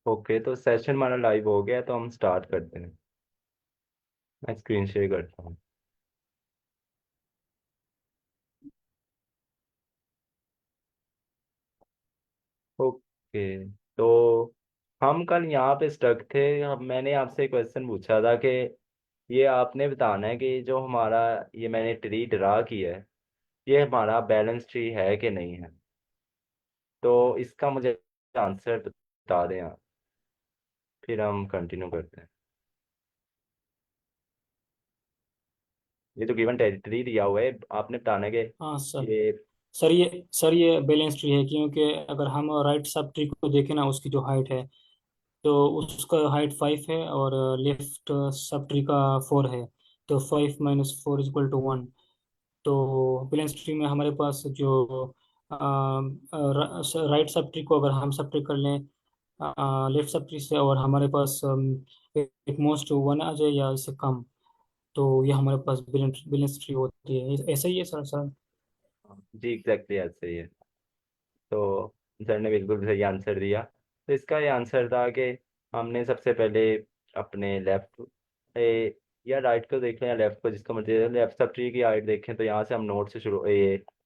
Okay, तो session हमारा live हो गया, तो हम स्टार्ट करते हैं। मैं स्क्रीन शेयर करता हूँ। ओके, तो हम कल यहाँ पे स्टक थे। मैंने आपसे क्वेश्चन पूछा था कि ये आपने बताना है कि जो हमारा ये मैंने ट्री ड्रा किया है, ये हमारा बैलेंस ट्री है कि नहीं है। तो इसका मुझे आंसर बता दें आप, फिर हम कंटिन्यू करते हैं। ये जो गिवन टेरिटरी दिया हुआ है, आपने बताना है कि हाँ सर। ये। सर ये बैलेंस ट्री है, क्योंकि अगर हम राइट सब ट्री को देखें ना, उसकी जो हाइट है, तो उसका हाइट 5 है, और लेफ्ट सब ट्री का 4 है। तो 5 - 4 = 1। तो बैलेंस ट्री में हमारे पास जो राइट सब ट्री को अगर हम सब ट्री कर लें लेफ्ट सब ट्री से, और हमारे पास एक मोस्ट 1 आ जाए या इससे कम, तो ये हमारे पास बैलेंस बैलेंस ट्री होती है। ऐसा ही है सर सर। जी एग्जैक्टली ऐसे ही है। तो सर ने बिल्कुल सही आंसर दिया। तो इसका ये आंसर था कि हमने सबसे पहले अपने लेफ्ट या राइट को देख लें या लेफ्ट को, जिसको मर्जी, लेफ्ट सब ट्री की हाइट देखें तो यहाँ से हम नोड से शुरू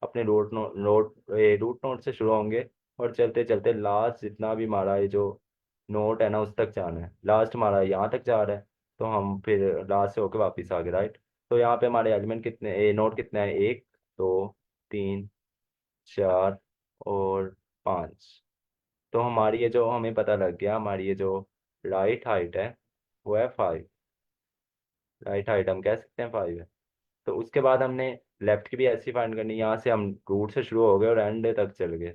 अपने रूट नोड से शुरू होंगे, और चलते चलते लास्ट जितना भी हमारा ये जो नोड है ना उस तक जाना है। लास्ट हमारा यहाँ तक जा रहा है, तो हम फिर लास्ट से होके वापस आ गए, राइट। तो यहाँ पे हमारे एलिमेंट कितने, नोड कितने हैं, 1 2 3 4 और 5। तो हमारी ये जो हमें पता लग गया, हमारी ये जो राइट हाइट है वो है 5। राइट हाइट हम कह सकते हैं 5 है। तो उसके बाद हमने लेफ्ट की भी ऐसी फाइंड करनी। यहाँ से हम रूट से शुरू हो गए और एंड तक चल गए।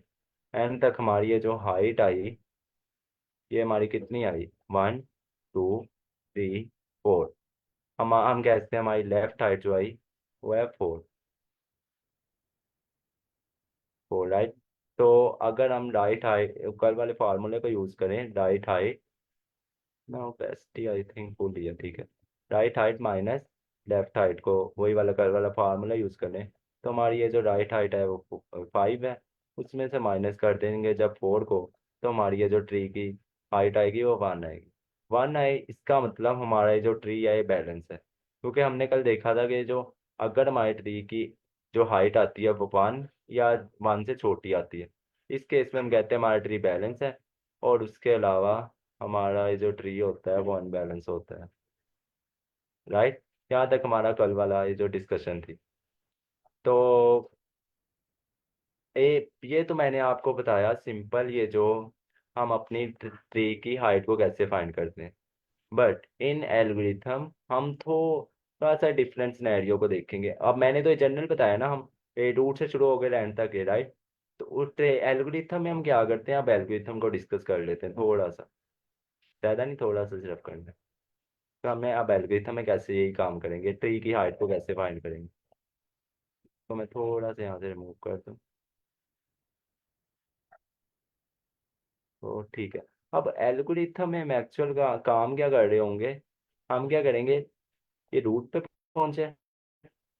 एंड तक हमारी ये जो हाइट आई, ये हमारी कितनी आई, 1 2 3 4। हम कहते हैं हमारी लेफ्ट हाइट जो आई वो है 4 राइट। तो अगर हम राइट हाइट कल वाले फार्मूले को यूज करें, राइट हाइट ना बेस्ट ही आई थिंक भूल लिया, ठीक है। Right height minus left height को, वही वाला कल वाला फार्मूला यूज कर लें, तो हमारी ये जो राइट हाइट है वो 5 है। उसमें से माइनस कर देंगे जब 4 को, तो हमारी ये जो ट्री की हाइट आएगी वो 1 आएगी। 1 आए, इसका मतलब हमारा ये जो ट्री है ये बैलेंस है, क्योंकि हमने कल देखा था कि जो अगर हमारी ट्री की जो हाइट आती है वो 1 या 1 से छोटी आती है, इस केस में हम कहते हैं हमारा ट्री बैलेंस है। और उसके अलावा हमारा ये जो ट्री होता है वो अनबैलेंस होता है, राइट। यहाँ तक हमारा कल वाला ये जो डिस्कशन थी। तो ये तो मैंने आपको बताया सिंपल, ये जो हम अपनी ट्री की हाइट को कैसे फाइंड करते हैं। बट इन एल्गोरिथम हम थोड़ा सा डिफरेंट सिनेरियो को देखेंगे। अब मैंने तो ये जनरल बताया ना, हम रूट से शुरू हो गए एंड तक है, राइट। तो उस एल्गोरिथम में हम क्या करते हैं, अब एल्गोरिथम को डिस्कस कर लेते हैं थोड़ा सा, ज़्यादा नहीं, थोड़ा सा सिर्फ करना है। तो हमें अब एल्गोरिथम में कैसे यही काम करेंगे, ट्री की हाइट को कैसे फाइंड करेंगे। तो मैं थोड़ा सा यहाँ से रिमूव कर दूँ, तो ठीक है। अब एल्गोरिथम में हम एक्चुअल का काम क्या कर रहे होंगे, हम क्या करेंगे, ये रूट पे पहुंचे,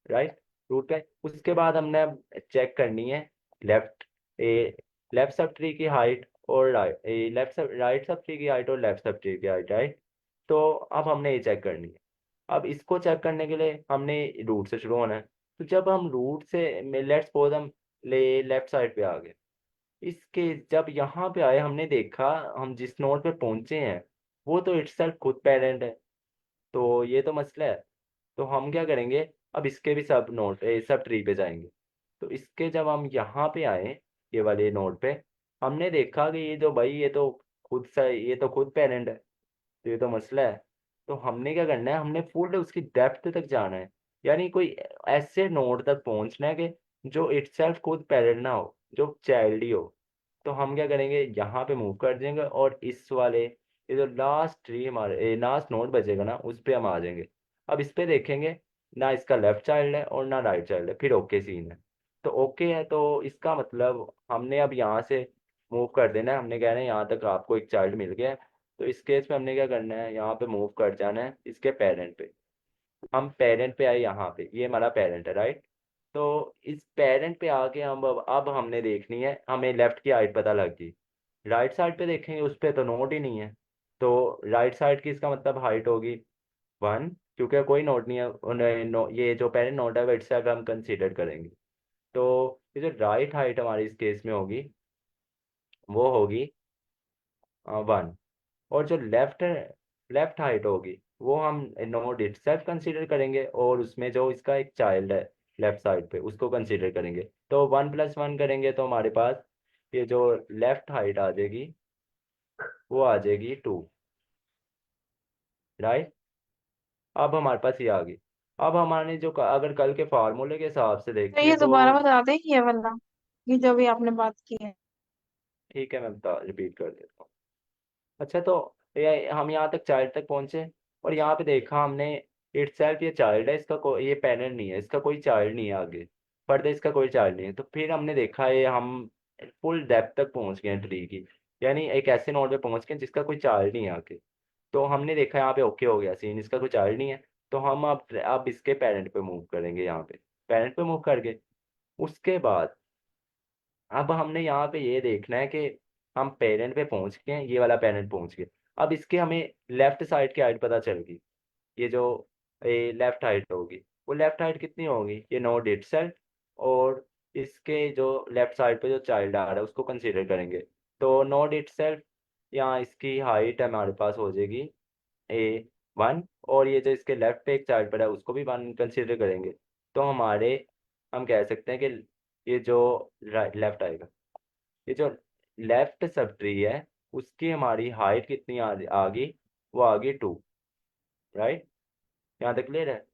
राइट। रूट पे उसके बाद हमने चेक करनी है लेफ्ट ए लेफ्ट सब ट्री की हाइट और राइट राइट सब ट्री की हाइट और लेफ्ट सब ट्री की हाइट, राइट। तो अब हमने ये चेक करनी है। अब इसको चेक करने के लिए हमने रूट से शुरू होना है। तो जब हम रूट से लेट्स सपोज हम ले लेफ्ट साइड पे आ गए, इसके जब यहाँ पे आए हमने देखा हम जिस नोड पे पहुंचे हैं वो तो इटसेल्फ खुद पेरेंट है। तो ये तो मसला है। तो हम क्या करेंगे, अब इसके भी सब नोड सब ट्री पे जाएंगे। तो इसके जब हम यहाँ पे आए, ये वाले नोड पे, हमने देखा कि ये जो भाई ये तो खुद पेरेंट है। तो ये तो मसला है। तो हमने क्या करना है, हमने फुल उसकी डेप्थ तक जाना है। यानी कोई ऐसे नोड तक पहुंचना है कि जो इटसेल्फ खुद पेरेंट ना हो, जो चाइल्ड ही हो। तो हम क्या करेंगे, यहाँ पे मूव कर देंगे और इस वाले ये जो लास्ट ट्री हमारे लास्ट नोड बचेगा ना उस पे हम आ जाएंगे। अब इस पे देखेंगे, ना इसका लेफ्ट चाइल्ड है और ना राइट चाइल्ड है, फिर ओके सीन है। तो ओके है, तो इसका मतलब हमने अब यहाँ से मूव कर देना है। हमने कहना है यहाँ तक आपको एक चाइल्ड मिल गया है। तो इस केस में हमने क्या करना है, यहाँ पे मूव कर जाना है इसके पेरेंट पे। हम पेरेंट पे आए, यहाँ पे ये हमारा पेरेंट है, राइट। तो इस पेरेंट पे आके हम अब हमने देखनी है, हमें लेफ्ट की हाइट पता लग गई। राइट साइड पे देखेंगे उस पे तो नोड ही नहीं है। तो राइट साइड की इसका मतलब हाइट होगी 1, क्योंकि कोई नोड नहीं है ये जो पेरेंट नोड है वो इटसेल्फ हम कंसीडर करेंगे। तो ये जो राइट हाइट हमारी इस केस में होगी वो होगी 1। और जो लेफ्ट हाइट होगी वो हम नोड इटसेल्फ कंसीडर करेंगे, और उसमें जो इसका एक चाइल्ड है लेफ्ट साइड पे उसको कंसीडर करेंगे। तो 1+1 करेंगे तो हमारे पास ये जो लेफ्ट हाइट आ जाएगी वो आ जाएगी 2। राइट। अब हमारे पास ये आ गई। अब हमारे जो अगर कल के फार्मूले के हिसाब से तो देखें ये तो दोबारा बता दें ये वाला, ये जो भी आपने बात की है। ठीक है, मैं बता रिपीट कर देता हूँ। अच्छा, तो ये हम यहाँ तक चाइल्ड तक पहुंचे, और यहाँ पे देखा हमने इट सेल्फ ये चाइल्ड है, इसका कोई ये पेरेंट नहीं है, इसका कोई चाइल्ड नहीं है आगे, फर्दर इसका कोई चाइल्ड नहीं है। तो फिर हमने देखा ये हम फुल डेप्थ तक पहुंच गए हैं ट्री की, यानी एक ऐसे नोड पे पहुंच गए जिसका कोई चाइल्ड नहीं है आगे। तो हमने देखा यहाँ पे ओके हो गया सीन, इसका कोई चाइल्ड नहीं है। तो हम अब इसके पेरेंट पे मूव करेंगे, यहाँ पे पेरेंट पे मूव करके उसके बाद अब हमने यहाँ पे ये देखना है कि हम पेरेंट पे पहुंच गए हैं, ये वाला पेरेंट पहुंच गए। अब इसके हमें लेफ्ट साइड की हाइट पता चल गई। ये जो लेफ्ट हाइट होगी वो लेफ्ट हाइट कितनी होगी, ये नोड इटसेल्फ, और इसके जो लेफ्ट साइड पे जो चाइल्ड आ रहा है उसको कंसीडर करेंगे। तो नोड इटसेल्फ यहाँ इसकी हाइट हमारे पास हो जाएगी 1, और ये जो इसके लेफ्ट पे एक चाइल्ड पड़ा है उसको भी 1 कंसीडर करेंगे। तो हम कह सकते हैं कि ये जो लेफ्ट आएगा, ये जो लेफ्ट सब ट्री है उसकी हमारी हाइट कितनी आ गई, वो आ गई 2। राइट। यहाँ तक क्लियर है।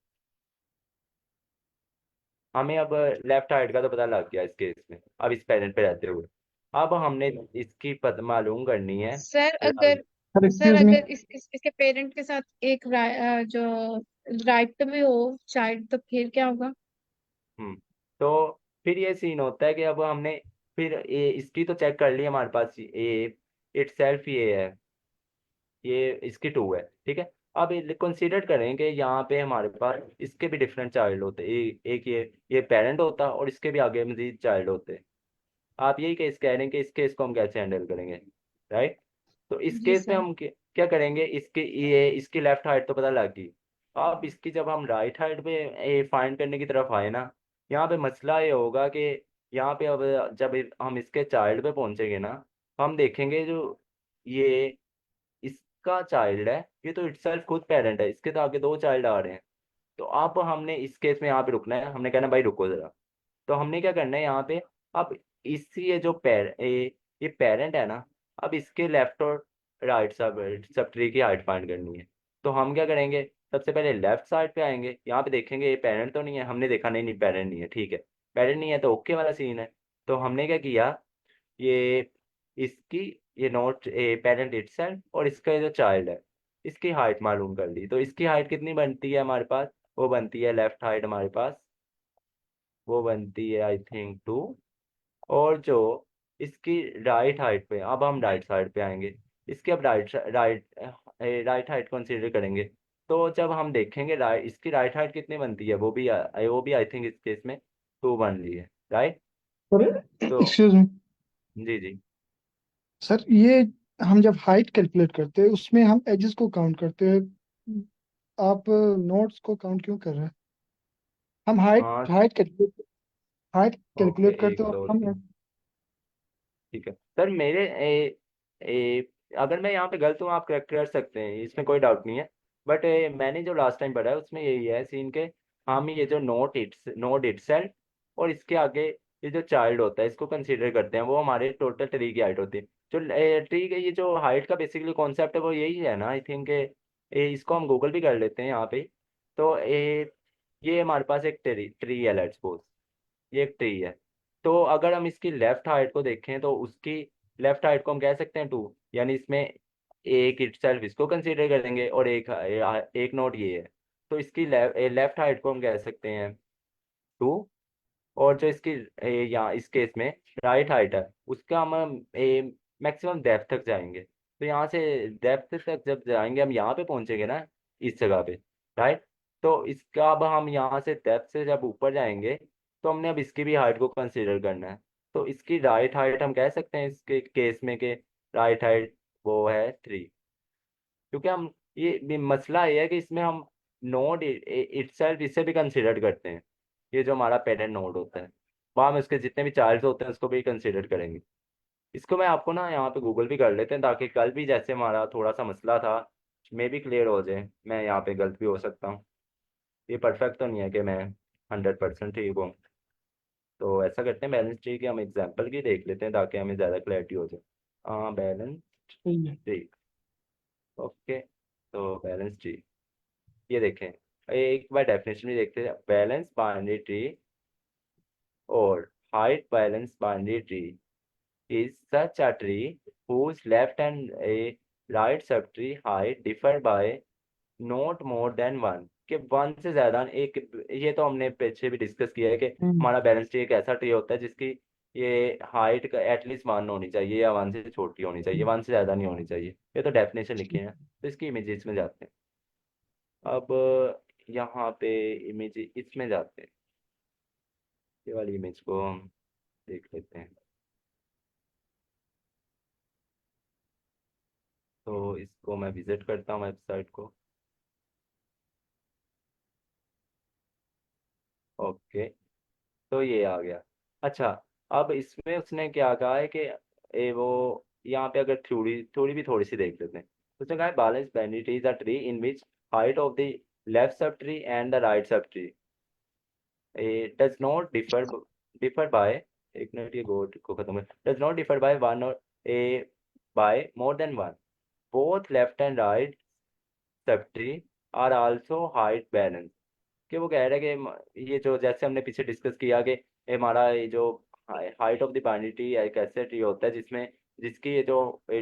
हमें अब लेफ्ट हाइट का तो पता लग गया इस केस में, अब इस पेरेंट पे रहते हुए अब हमने इसकी पद मालूम करनी है। Sir right. अगर सर सर एक्सक्यूज मी। अगर इसके पेरेंट के साथ एक जो राइट भी हो चाइल्ड, तो फिर क्या होगा? हम्म। तो फिर ये सीन होता है कि अब हमने फिर ये इसकी तो चेक कर ली हमारे पास, ये इट सेल्फ ये है, ये इसकी 2 है, ठीक है। अब कंसीडर करें कि यहाँ पे हमारे पास इसके भी डिफरेंट चाइल्ड होते, एक ये पेरेंट होता और इसके भी आगे मजीद चाइल्ड होते। आप यही केस कह रहे हैं कि इस केस को हम कैसे हैंडल करेंगे। राइट। तो इस जी केस में सर। हम क्या करेंगे, इसकी लेफ्ट हाइट तो पता लग गई। अब इसकी जब हम राइट हाइट पे फाइंड करने की तरफ आए ना, यहाँ पे मसला ये होगा कि यहाँ पे अब जब हम इसके चाइल्ड पे पहुंचेंगे ना, हम देखेंगे जो ये इसका चाइल्ड है ये तो इटसेल्फ खुद पेरेंट है, इसके तो आगे 2 चाइल्ड आ रहे हैं। तो अब हमने इस केस में यहाँ पे रुकना है, हमने कहना भाई रुको जरा। तो हमने क्या करना है यहाँ पे, अब ये जो ये पेरेंट है ना, अब इसके लेफ्ट और राइट सब सब ट्री की हाइट फाइंड करनी है। तो हम क्या करेंगे, सबसे पहले लेफ्ट साइड पे आएंगे, यहाँ पे देखेंगे ये पेरेंट तो नहीं है, हमने देखा नहीं नहीं पेरेंट नहीं है, ठीक है। पेरेंट नहीं है तो ओके वाला सीन है। तो हमने क्या किया, ये इसकी ये नोट पेरेंट इटसेल्फ और इसका ये जो चाइल्ड है इसकी हाइट मालूम कर ली। तो इसकी हाइट कितनी बनती है हमारे पास, वो बनती है लेफ्ट हाइट हमारे पास, वो बनती है आई थिंक 2। और जो इसकी राइट हाइट पे, अब हम राइट साइड पे आएंगे, इसके अब राइट हाइट कंसीडर करेंगे। तो जब हम देखेंगे इसकी राइट हाइट कितनी बनती है, वो भी आई थिंक इस केस में 2 बन रही है। राइट। सर तो एक्सक्यूज मी। जी जी। सर ये हम जब हाइट कैलकुलेट करते हैं उसमें हम एजेस को काउंट करते हैं, आप नोट्स को काउंट क्यों कर रहे हैं? हम हाइट हाँ। हाइट ओके, कैलकुलेट करते 1 हैं और 2 हम 3 ठीक है सर। अगर मैं यहाँ पे गलत हूँ आप करेक्ट कर सकते हैं, इसमें कोई डाउट नहीं है। बट मैंने जो लास्ट टाइम पढ़ा है उसमें यही है सीन के, हम ये जो नोट इटसेल्फ और इसके आगे ये जो चाइल्ड होता है इसको कंसीडर करते हैं, वो हमारे टोटल ट्री की हाइट होती है। जो ट्री के ये जो हाइट का बेसिकली कॉन्सेप्ट है वो यही है ना, आई थिंक इसको हम गूगल भी कर लेते हैं यहाँ पे। तो ये हमारे पास एक ट्री ट्री है, लेट्स सपोज ये एक ट्री है। तो अगर हम इसकी लेफ्ट हाइट को देखें तो उसकी लेफ्ट हाइट को हम कह सकते हैं 2, यानी इसमें एक इटसेल्फ इसको कंसीडर करेंगे और एक नोट ये है। तो इसकी लेफ्ट हाइट को हम कह सकते हैं 2, और जो इसकी यहाँ इस केस में राइट हाइट है उसका हम मैक्सिमम डेप्थ तक जाएंगे। तो यहाँ से डेप्थ तक जब जाएंगे हम यहाँ पे पहुंचेंगे ना, इस जगह पे। राइट। तो इसका अब हम यहाँ से डेप्थ से जब ऊपर जाएंगे तो हमने अब इसकी भी हाइट को कंसीडर करना है। तो इसकी राइट हाइट हम कह सकते हैं इसके केस में कि राइट हाइट वो है 3, क्योंकि हम ये मसला ये है कि इसमें हम नोड इटसेल्फ इसे भी कंसिडर करते हैं। ये जो हमारा पेरेंट नोड होता है, वहाँ में उसके जितने भी चार्ज होते हैं उसको भी कंसिडर करेंगे। इसको मैं आपको ना यहाँ पे गूगल भी कर लेते हैं, ताकि कल भी जैसे हमारा थोड़ा सा मसला था मे भी क्लियर हो जाए। मैं यहाँ पे गलत भी हो सकता हूँ, ये परफेक्ट तो नहीं है कि मैं 100% ठीक हूँ। तो ऐसा करते हैं, बैलेंस ट्री की हम एग्जांपल की देख लेते हैं ताकि हमें ज़्यादा क्लैरिटी हो जाए। हाँ, बैलेंस सही है। ट्री। ओके, तो बैलेंस ट्री ये देखें, एक बार डेफिनेशन भी देखते हैं। बैलेंस बाइनरी ट्री और height balance binary tree is such a tree whose left and a right subtree height differ by not more than one, कि वन से ज्यादा एक। ये तो हमने पीछे भी डिस्कस किया है कि हम्म। हमारा बैलेंस ट्री एक ऐसा ट्री होता है जिसकी ये हाइट का एटलीस्ट वन होनी चाहिए या वन से छोटी होनी चाहिए, वन से ज्यादा नहीं होनी चाहिए। ये तो डेफिनेशन लिखे हैं, तो इसकी इमेजेस में जाते हैं। अब यहाँ पे इमेज इसमें जाते हैं, ये वाली इमेज को हम देख लेते हैं। तो इसको मैं विजिट करता हूँ वेबसाइट को। ओके, तो ये आ गया। अच्छा, अब इसमें उसने क्या कहा है कि वो यहाँ पे अगर थोड़ी थोड़ी भी थोड़ी सी देख लेते हैं। उसने कहा है बैलेंस बेनिट is a tree in which height of the left sub tree and the right sub tree does not differ by, एक मिनट ये गोट को खत्म कर, does not differ by one और a by more than one, both left and right sub tree are also height balance. कि वो कह रहे हैं कि ये जो जैसे हमने पीछे डिस्कस किया कि ये हमारा ये जो हाइट ऑफ द बाइनरी एक ऐसे ट्री होता है जिसमें जिसकी ये जो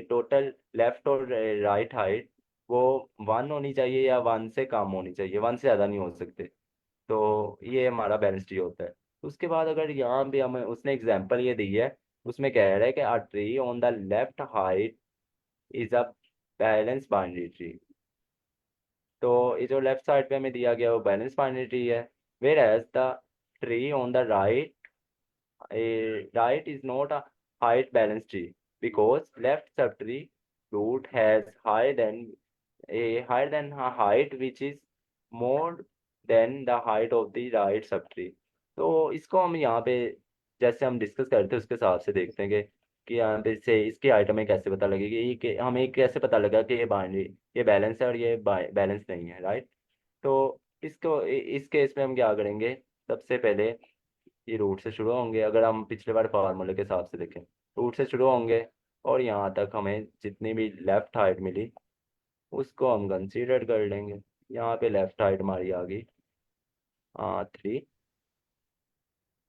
टोटल लेफ्ट और राइट हाइट वो वन होनी चाहिए या वन से कम होनी चाहिए, वन से ज़्यादा नहीं हो सकते। तो ये हमारा बैलेंस ट्री होता है। उसके बाद अगर यहाँ भी हमें उसने एग्जांपल ये दी है, उसमें कह रहा है कि a tree on the left height is a balance binary tree. तो ये जो लेफ्ट साइड पे हमें दिया गया वो बैलेंस बाइनरी ट्री है। Whereas the tree on the right is not a height balance tree because left subtree root has higher than a height which is more than the height of the right subtree। तो इसको हम यहाँ पे जैसे हम discuss करते हैं उसके हिसाब से देखते हैं कि यहाँ पे से इसकी हाइट हमें कैसे पता लगेगी, हमें कैसे पता लगा कि ये बाइनरी ये बैलेंस है और ये बैलेंस नहीं है, राइट। तो इस केस में हम क्या करेंगे, सबसे पहले ये रूट से शुरू होंगे। अगर हम पिछले बार फार्मूले के हिसाब से देखें, रूट से शुरू होंगे और यहाँ तक हमें जितनी भी लेफ्ट हाइट मिली उसको हम कंसीडर कर लेंगे। यहाँ पे लेफ्ट हाइट हमारी आ गई 3।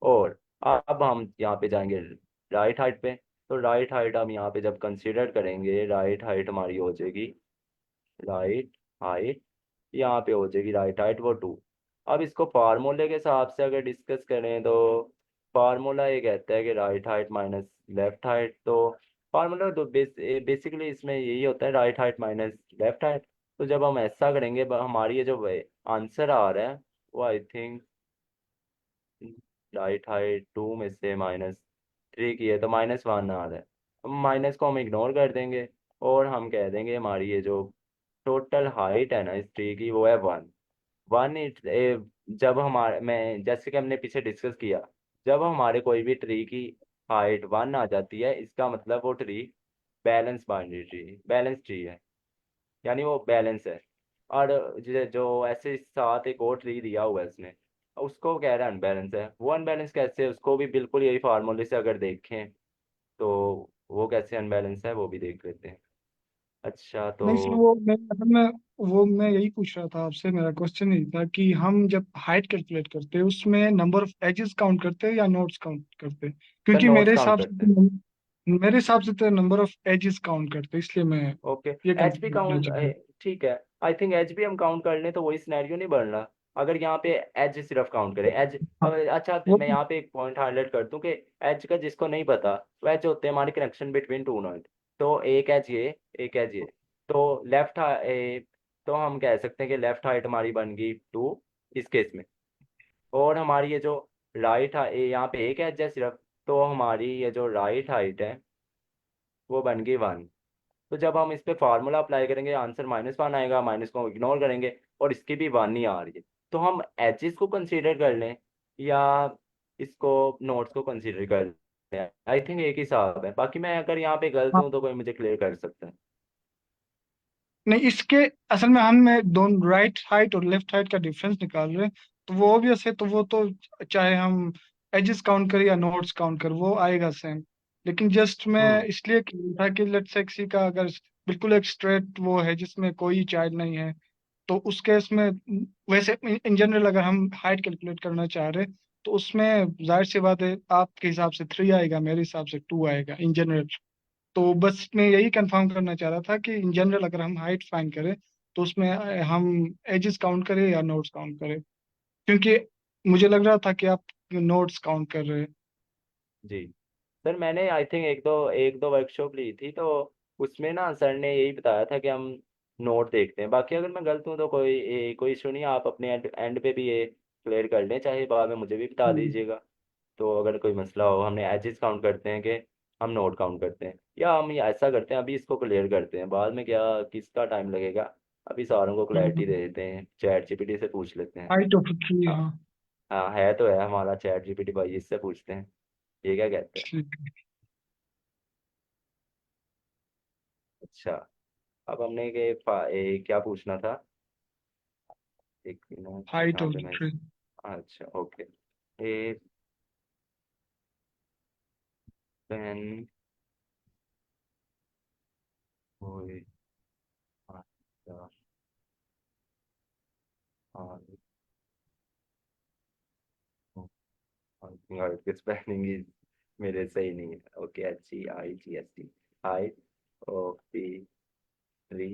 और अब हम यहाँ पे जाएंगे राइट हाइट पे। तो राइट हाइट हम यहाँ पे जब कंसीडर करेंगे, राइट हाइट हमारी हो जाएगी, राइट हाइट यहाँ पे हो जाएगी राइट हाइट वो 2। अब इसको फार्मूले के हिसाब से अगर डिस्कस करें तो फार्मूला ये कहता है कि right height minus left height. तो फार्मूला तो बेसिकली इसमें यही होता है, right height minus left height. तो जब हम ऐसा करेंगे हमारी ये जो आंसर आ रहा है वो आई थिंक राइट हाइट 2 में से -3 की है तो -1 आ रहा है। माइनस को हम इग्नोर कर देंगे और हम कह देंगे हमारी ये जो टोटल हाइट है ना इस ट्री की वो है 1। वन इट जब हमारे मैं जैसे कि हमने पीछे डिस्कस किया, जब हमारे कोई भी ट्री की हाइट 1 आ जाती है इसका मतलब वो tree balance binary tree balance tree है, यानी वो बैलेंस है। और जो ऐसे साथ एक और ट्री दिया हुआ है इसने, उसको कह रहा है अनबैलेंस है। वो अनबैलेंस कैसे है, उसको भी बिल्कुल यही फार्मूले से अगर देखें तो वो कैसे अनबैलेंस है वो भी देख लेते हैं। अच्छा, तो नहीं सर, वो मैं यही पूछ रहा था आपसे। मेरा क्वेश्चन यही था कि हम जब हाइट कैलकुलेट करते हैं उसमें नंबर ऑफ एजेस काउंट करते हैं या नोट्स काउंट करते हैं? सर क्योंकि नोट्स काउंट करते हैं। मेरे हिसाब से तो नंबर ऑफ एजेस काउंट करते हैं, इसलिए मैं ओके, ये एच पी कंफ्यूज करना काउंट, चाह रहा ठीक है। आई थिंक एच भी हम काउंट कर लें तो वही सिनेरियो नहीं बन रहा। अगर यहाँ पे एच सिर्फ काउंट करें एच, था। अच्छा वो मैं यहाँ पे एक पॉइंट हाईलाइट कर दूं कि एच का जिसको नहीं पता, वो एच होते हैं हमारे कनेक्शन बिटवीन टू नॉट। तो एक एच ये, एक एच ये। तो तो हम कह सकते हैं कि लेफ्ट हाइट हमारी बन गई 2 इस केस में। और हमारी ये जो यहाँ पे एक एच है सिर्फ, तो हमारी ये जो राइट हाइट है वो बन गई 1। तो जब हम इस पे फार्मूला अप्लाई करेंगे आंसर -1 आएगा, माइनस को इग्नोर करेंगे और इसकी भी 1 ही आ रही है। तो हम एचेस को कंसीडर कर लें या इसको नोट्स को कंसीडर कर लें, आई थिंक एक ही हिसाब है। बाकी मैं अगर यहाँ पे गलत हाँ, हूँ तो कोई मुझे क्लियर कर सकता है। नहीं, इसके असल में हम दोनों राइट हाइट और लेफ्ट हाइट का डिफरेंस निकाल रहे हैं, तो वो ऑब्वियस है, तो वो तो चाहे हम एजेस काउंट करें या नोट्स काउंट करें वो आएगा सेम। लेकिन जस्ट मैं हम्म। इसलिए कह रहा था कि लेट्स से किसी का अगर बिल्कुल एक स्ट्रेट वो है जिसमें कोई चाइल्ड नहीं है, तो उस केस में वैसे इन जनरल अगर हम हाइट कैलकुलेट करना चाह रहे तो उसमें जाहिर सी बात है आपके हिसाब से 3 आएगा, मेरे हिसाब से 2 आएगा इन जनरल। तो बस मैं यही कंफर्म करना चाह रहा था कि इन जनरल अगर हम हाइट फाइंड करें तो उसमें हम एजेस काउंट करें या नोट्स काउंट करें, क्योंकि मुझे लग रहा था कि आप नोट्स काउंट कर रहे हैं। जी सर, मैंने आई थिंक एक दो वर्कशॉप ली थी, तो उसमें ना सर ने यही बताया था कि हम नोट देखते हैं। बाकी अगर मैं गलत हूँ तो कोई इशू नहीं है, आप अपने एंड पे भी ये क्लियर कर लें, चाहे बाद में मुझे भी बता हम्म, दीजिएगा। तो अगर कोई मसला हो, हमने एजेस काउंट करते हैं कि हम नोट काउंट करते हैं, या हम ये ऐसा करते हैं अभी इसको क्लियर करते हैं, बाद में क्या किसका टाइम लगेगा। अभी सारों को क्लैरिटी दे देते हैं, चैट जीपीटी से पूछ लेते हैं। हाइट ऑफ ट्री, हाँ। हाँ। हाँ, है तो है हमारा चैट जीपीटी भाई, इससे पूछते हैं ये क्या कहते हैं। ठीक है। अच्छा, अब हमने क्या पूछना था, एक मिनट हाइट यहाँ ऑफ पे मैं ट्री। अच्छा ओके। ए पेन हुई अच्छा, की स्पेलिंग इज मेरे सही नहीं है। Okay, HEIGST, height of the tree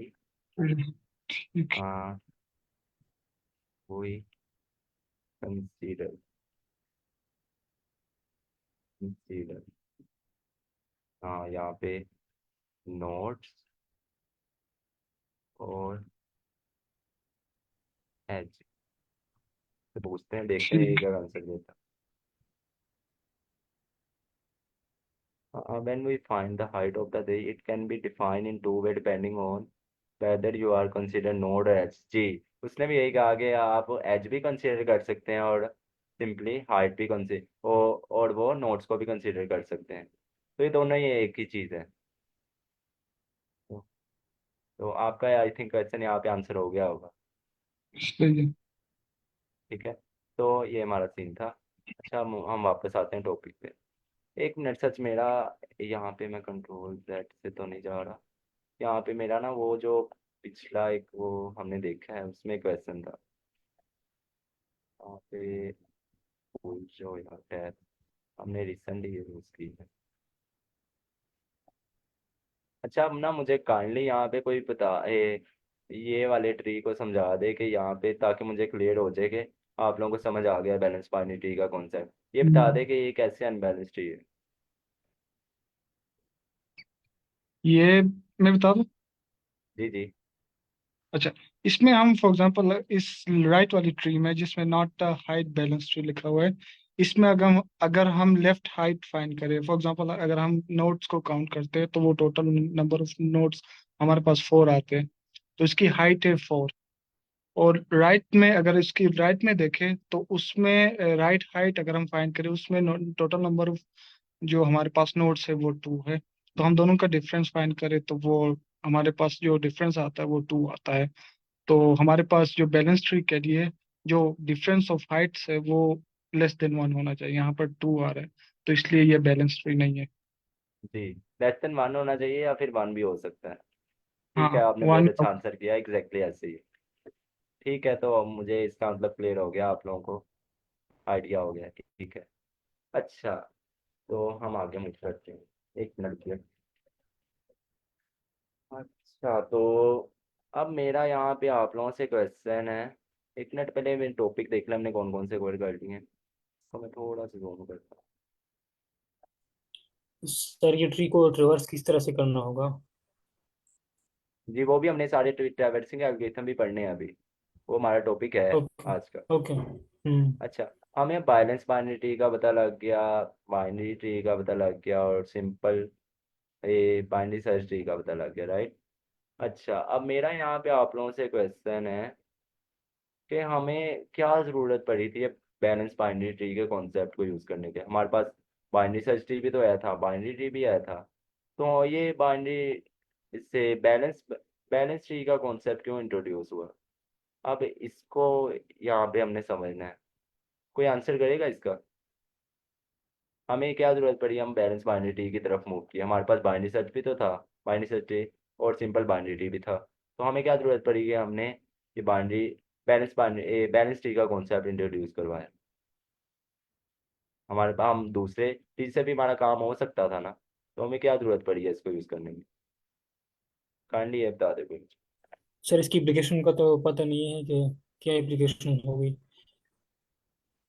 ठीक है। हुई कंसीडर कंसीडर हाँ, यहाँ पे नोट्स और एज से पूछते हैं, देखते हैं ये ठीक। क्या आंसर देता है। When we find the height of the tree, it can be defined in two way depending on whether you are consider node or edge। जी, उसने भी यही कहा कि आप एज भी कंसीडर कर सकते हैं और सिंपली हाइट भी कंसीडर और वो नोट्स को भी कंसीडर कर सकते हैं। तो ये दोनों ही एक ही चीज़ है। तो आपका आई थिंक क्वेश्चन यहाँ पे आंसर हो गया होगा। सही है। ठीक है, तो ये हमारा सीन था। अच्छा, हम वापस आते हैं टॉपिक पे। एक मिनट, सच मेरा यहाँ पे मैं कंट्रोल Z से तो नहीं जा रहा। यहाँ पे मेरा ना वो जो पिछला एक वो हमने देखा है उसमें क्वेश्चन था, यहाँ पे भूल जो यार टैब हमने रिसेंटली यूज की है। अच्छा, अब ना मुझे काइंडली यहाँ पे कोई बता ये वाले ट्री को समझा दे कि यहाँ पे, ताकि मुझे क्लियर हो जाए कि आप लोगों को समझ आ गया बैलेंस बाइनरी ट्री का कॉन्सेप्ट। ये बता हम्म, दे कि ये कैसे अनबैलेंस ट्री है। ये मैं बता दूं। जी जी। अच्छा, इसमें हम फॉर एग्जांपल इस राइट वाली ट्री में जिसमें नॉट हाइट बैलेंस ट्री लिखा हुआ है, इसमें अगर हम लेफ्ट हाइट फाइंड करें, फॉर एग्जांपल अगर हम नोट्स को काउंट करते हैं तो वो टोटल नंबर ऑफ नोट्स हमारे पास 4 आते हैं, तो इसकी हाइट है 4। और राइट में अगर इसकी राइट में देखें तो उसमें राइट हाइट अगर हम फाइंड करें उसमें टोटल नंबर ऑफ जो हमारे पास नोट्स है वो 2 है। तो हम दोनों का डिफरेंस फाइंड करें तो वो हमारे पास जो डिफरेंस आता है वो 2 आता है। तो हमारे पास जो बैलेंस ट्री के लिए जो डिफरेंस ऑफ हाइट्स है वो लेस देन 1 होना चाहिए, यहाँ पर 2 आ रहा है, तो इसलिए ये बैलेंस ट्री नहीं है। जी, लेस देन 1 होना चाहिए या फिर 1 भी हो सकता है। ठीक है, हाँ, आपने बहुत 1। अच्छा आंसर किया, एग्जैक्टली ऐसे ही। ठीक है, तो अब मुझे इसका मतलब क्लियर हो गया, आप लोगों को आइडिया हो गया। ठीक है। अच्छा, तो हम आगे मूव करते हैं। एक मिनट के। अच्छा, तो अब मेरा यहाँ पे आप लोगों से क्वेश्चन है। एक मिनट, पहले मेरे टॉपिक देख लें हमने कौन कौन से कवर कर लिए हैं, तो मैं थोड़ा सा जोन करता हूँ। सर ये ट्री को ट्रेवर्स किस तरह से करना होगा? जी, वो भी हमने सारे ट्रैवर्सिंग एल्गोरिथम भी पढ़ने हैं अभी, वो हमारा टॉपिक है ओके। आज का। ओके। हम्म। अच्छा, हमें बैलेंस बाइनरी ट्री का पता लग गया, बाइनरी ट्री का पता लग गया, और सिंपल ये बाइनरी सर्च ट्री का पता लग गया, राइट। अच्छा, अब मेरा यहाँ पे आप लोगों से क्वेश्चन है कि हमें क्या ज़रूरत पड़ी थी बैलेंस बाइनरी ट्री के कॉन्सेप्ट को यूज़ करने के। हमारे पास बाइनरी सर्च ट्री भी तो आया था, बाइनरी ट्री भी आया था, तो ये बाइनरी इससे बैलेंस बैलेंस ट्री का कॉन्सेप्ट क्यों इंट्रोड्यूस हुआ। अब इसको यहाँ पे हमने समझना है। कोई आंसर करेगा इसका। हमें क्या ज़रूरत पड़ी, हम बैलेंस बाइनरी ट्री की तरफ मूव किए। हमारे पास बाइनरी सर्च भी तो था, बाइनरी सर्च ट्री और सिंपल बाइनरी ट्री भी था, तो हमें क्या ज़रूरत पड़ी कि हमने ये बाइनरी बैलेंस ट्री का कॉन्सेप्ट इंट्रोड्यूस करवाया। हमारे पास हम दूसरे ट्री से भी हमारा काम हो सकता था ना, तो हमें क्या ज़रूरत पड़ी है इसको यूज़ करने की। काइंडली ये बता दे कोई। सर इसकी एप्लीकेशन का तो पता नहीं है कि क्या एप्लीकेशन होगी।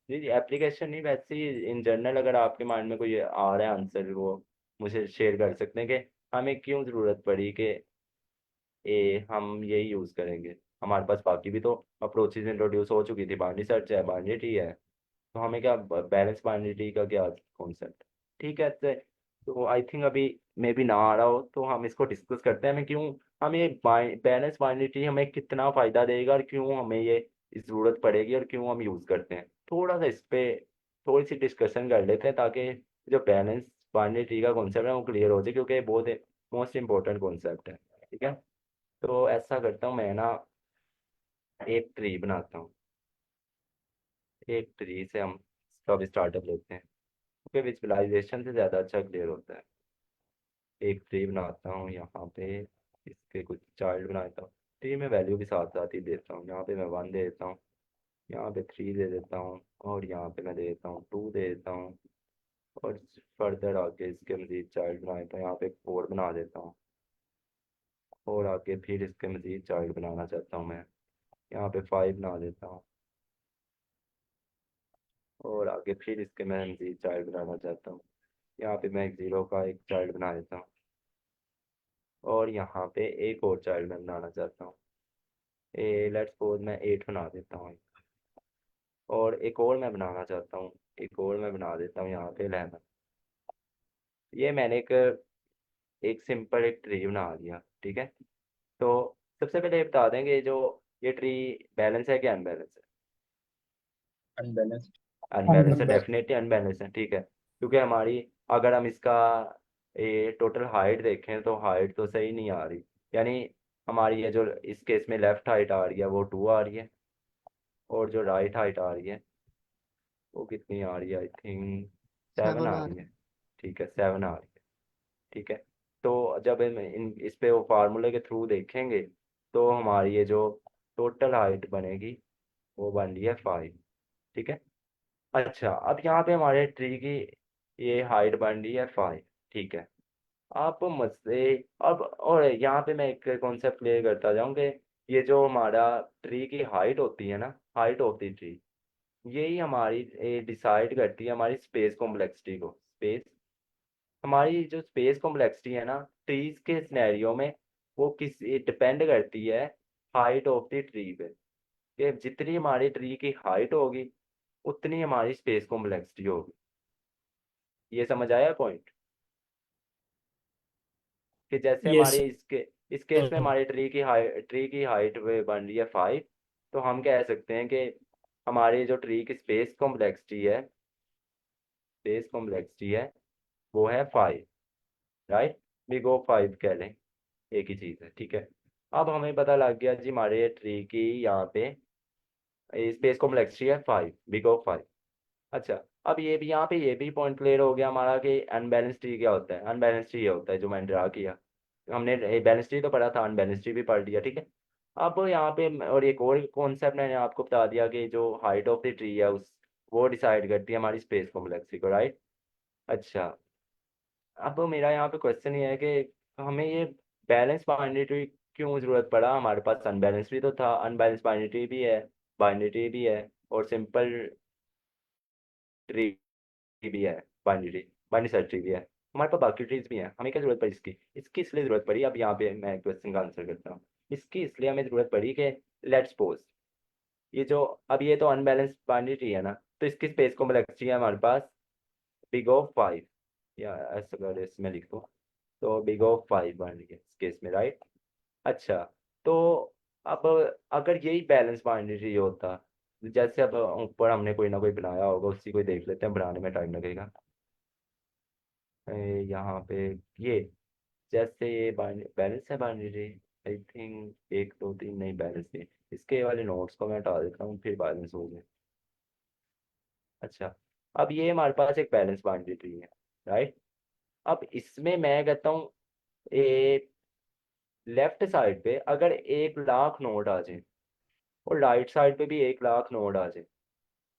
जी जी, एप्लीकेशन नहीं, वैसे ही इन जनरल अगर आपके माइंड में कोई आ रहा है आंसर, वो मुझे शेयर कर सकते हैं कि हमें क्यों ज़रूरत पड़ी कि हम यही यूज़ करेंगे। हमारे पास बाकी भी तो अप्रोचेज इंट्रोड्यूस हो चुकी थी, बाइनरी सर्च है, बाइनरी ट्री है, तो हमें क्या बैलेंस बाइनरी ट्री का क्या कॉन्सेप्ट। ठीक है, तो आई थिंक अभी मे भी ना आ रहा हो, तो हम इसको डिस्कस करते हैं। हमें क्यों, हमें ये बैलेंस बाइनरी ट्री हमें कितना फ़ायदा देगा, और क्यों हमें ये ज़रूरत पड़ेगी, और क्यों हम यूज़ करते हैं। थोड़ा सा इस पे थोड़ी सी डिस्कशन कर लेते हैं, ताकि जो बैलेंस बाइनरी ट्री का कॉन्सेप्ट है वो क्लियर हो जाए, क्योंकि ये बहुत मोस्ट इंपॉर्टेंट कॉन्सेप्ट है। ठीक है, तो ऐसा करता हूँ मैं ना, एक ट्री बनाता हूँ। एक ट्री से हम सब स्टार्टअप लेते हैं, क्योंकि विजुअलाइजेशन से ज़्यादा अच्छा क्लियर होता है। एक ट्री बनाता हूँ यहाँ पे, इसके कुछ चाइल्ड बनाता हूँ। ट्री में वैल्यू भी साथ साथ ही देता हूँ। यहाँ पे मैं 1 दे देता हूँ, यहाँ पे 3 दे देता हूँ, और यहाँ पे मैं दे देता हूँ 2 दे देता हूँ। और फर्दर आगे इसके मज़ीद चाइल्ड बना देता हूँ, यहाँ पे 4 बना देता हूँ। और आगे फिर इसके मज़ीद चाइल्ड बनाना चाहता हूँ मैं, यहाँ पे 5 बना देता हूँ। और आगे फिर इसके मैं मज़ीद चाइल्ड बनाना चाहता हूँ, यहाँ पे मैं एक 0 का एक चाइल्ड बना देता हूँ। और यहाँ पे एक और चाइल्ड मैं बनाना चाहता हूँ, लेट्स सपोज मैं 8 बना देता हूँ। और एक और मैं बनाना चाहता हूँ, एक और मैं बना देता हूँ यहाँ पे 11। ये मैंने एक सिंपल एक ट्री बना दिया। ठीक है, तो सबसे पहले ये बता देंगे, जो ये ट्री बैलेंस है क्या अनबैलेंस है। अनबैलेंस्ड। अनबैलेंस है, डेफिनेटली अनबैलेंस है। ठीक है, क्योंकि हमारी, अगर हम इसका ये टोटल हाइट देखें तो हाइट तो सही नहीं आ रही। यानी हमारी ये जो इस केस में लेफ्ट हाइट आ रही है वो 2 आ रही है, और जो राइट हाइट आ रही है वो कितनी आ रही है, आई थिंक 7 7 आ आ रही रही है। ठीक है, 7 आ रही है। ठीक है, तो जब हम इस पे वो फार्मूले के थ्रू देखेंगे, तो हमारी ये जो टोटल हाइट बनेगी वो बन रही है 5। ठीक है, अच्छा, अब यहाँ पे हमारे ट्री की ये हाइट बन रही है 5। ठीक है, आप मसले, अब और यहाँ पे मैं एक कॉन्सेप्ट क्लियर करता जाऊँ कि ये जो हमारा ट्री की हाइट होती है ना, हाइट ऑफ द ट्री, यही हमारी डिसाइड करती है हमारी स्पेस कॉम्प्लेक्सिटी को। स्पेस, हमारी जो स्पेस कॉम्प्लेक्सिटी है ना ट्रीज के सिनेरियो में, वो किस डिपेंड करती है हाइट ऑफ द ट्री पे, कि जितनी हमारी ट्री की हाइट होगी उतनी हमारी स्पेस कॉम्प्लेक्सिटी होगी। ये समझ आया पॉइंट, कि जैसे यस हमारी इस केस में सर। हमारी ट्री की हाइट बन रही है 5, तो हम कह सकते हैं कि हमारी जो ट्री की स्पेस कॉम्प्लेक्सिटी है वो है 5, राइट। वी गो 5 कह लें, एक ही चीज़ है। ठीक है, अब हमें पता लग गया जी हमारे ट्री की यहाँ पे स्पेस कॉम्प्लेक्सिटी है 5, वी गो 5। अच्छा, अब ये भी यहाँ पे ये भी पॉइंट क्लियर हो गया हमारा कि अनबैलेंस ट्री क्या होता है। अनबैलेंस ट्री ये होता है जो मैंने ड्रा किया, हमने बैलेंस ट्री तो पढ़ा था, अनबैलेंस ट्री भी पढ़ लिया। ठीक है, अब यहाँ पे और एक और कॉन्सेप्ट मैंने आपको बता दिया कि जो हाइट ऑफ द ट्री है उस वो डिसाइड करती है हमारी स्पेस कॉम्प्लेक्सिटी को, राइट। अच्छा, अब मेरा यहाँ पे क्वेश्चन ये है कि हमें ये बैलेंस बाइनरी ट्री क्यों जरूरत पड़ा। हमारे पास अनबैलेंस भी तो था, अनबैलेंस बाइनरी ट्री भी है, बाइनरी ट्री भी है, और सिंपल ट्री भी है, binary tree, binary search tree भी है। हमारे पास बाकी ट्रीज भी हैं, हमें क्या जरूरत पड़ी इसकी। इसकी इसलिए जरूरत पड़ी, अब यहाँ पे मैं क्वेश्चन का आंसर करता हूँ। इसकी इसलिए हमें जरूरत पड़ी कि लेट्स सपोज ये जो, अब ये तो अनबैलेंस बाइनरी ट्री है ना, तो इसकी स्पेस कॉम्प्लेक्सिटी है हमारे पास बिग ऑफ 5, या ऐसा कर इसमें लिख दो। तो बिग ऑफ 5 बन रही है इस केस में, राइट। अच्छा, तो अब अगर यही बैलेंस बाइनरी ट्री होता, जैसे अब ऊपर हमने कोई ना कोई बनाया होगा, उसी को ही देख लेते हैं, बनाने में टाइम लगेगा। यहाँ पे ये जैसे ये बैलेंस है बाइनरी ट्री, आई थिंक 1 2 3 नहीं बैलेंस नहीं, इसके वाले नोट्स को मैं हटा देता हूँ, फिर बैलेंस हो गए। अच्छा, अब ये हमारे पास एक बैलेंस बाइनरी ट्री है, राइट। अब इसमें मैं कहता हूँ लेफ्ट साइड पे अगर 1 लाख नोट आ जाए और राइट साइड पे भी 1 लाख नोट आ जाए,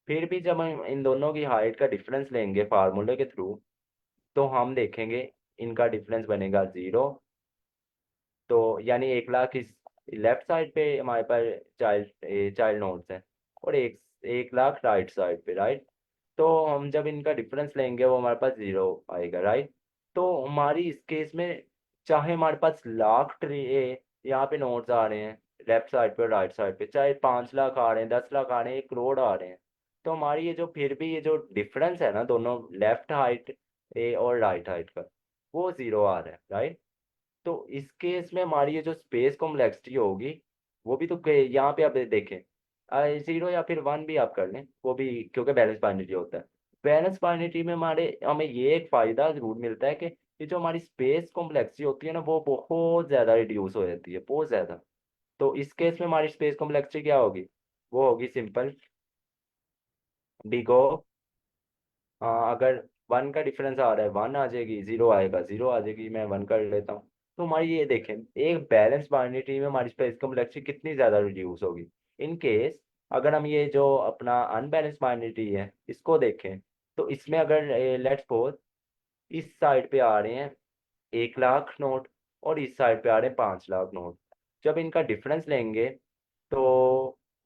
फिर भी जब हम इन दोनों की हाइट का डिफरेंस लेंगे फार्मूले के थ्रू, तो हम देखेंगे इनका डिफरेंस बनेगा 0। तो यानी 1 लाख इस लेफ्ट साइड पे हमारे पास चाइल्ड चाइल्ड नोट्स हैं, और 1 लाख राइट साइड पे, राइट। तो हम जब इनका डिफरेंस लेंगे वो हमारे पास 0 आएगा, राइट। तो हमारी इस केस में चाहे हमारे पास लाख ट्री यहाँ पे नोट्स आ रहे हैं लेफ्ट साइड पे और राइट साइड पे, चाहे 5 लाख आ रहे हैं, 10 लाख आ रहे हैं, 1 करोड़ आ रहे हैं, तो हमारी ये जो फिर भी ये जो डिफरेंस है ना दोनों लेफ्ट हाइट और राइट हाइट का, वो 0 आ रहा है, राइट। तो इस केस में हमारी ये जो स्पेस कॉम्प्लेक्सिटी होगी, वो भी तो यहाँ पे आप देखें 0 या फिर 1 भी आप कर लें, वो भी क्योंकि बैलेंस बाइनरी होता है। बैलेंस बाइनरी में हमारे हमें ये एक फायदा जरूर मिलता है कि ये जो हमारी स्पेस कॉम्प्लेक्सिटी होती है ना, वो बहुत ज़्यादा रिड्यूस हो जाती है, बहुत ज़्यादा। तो इस केस में हमारी स्पेस कॉम्प्लेक्सिटी क्या होगी, वो होगी सिंपल बिग ओ, अगर 1 का डिफरेंस आ रहा है 1 आ जाएगी, 0 आएगा 0 आ जाएगी, मैं 1 कर लेता हूँ। तो हमारी ये देखें एक बैलेंस बाइनरी ट्री में हमारी स्पेस कॉम्प्लेक्सिटी कितनी ज़्यादा रिड्यूस होगी। इन केस अगर हम ये जो अपना अनबैलेंस बाइनरी ट्री है इसको देखें, तो इसमें अगर लेट्स सपोज इस साइड पे आ रहे हैं 1 लाख नोट और इस साइड पे आ रहे हैं 5 लाख नोट, जब इनका डिफरेंस लेंगे तो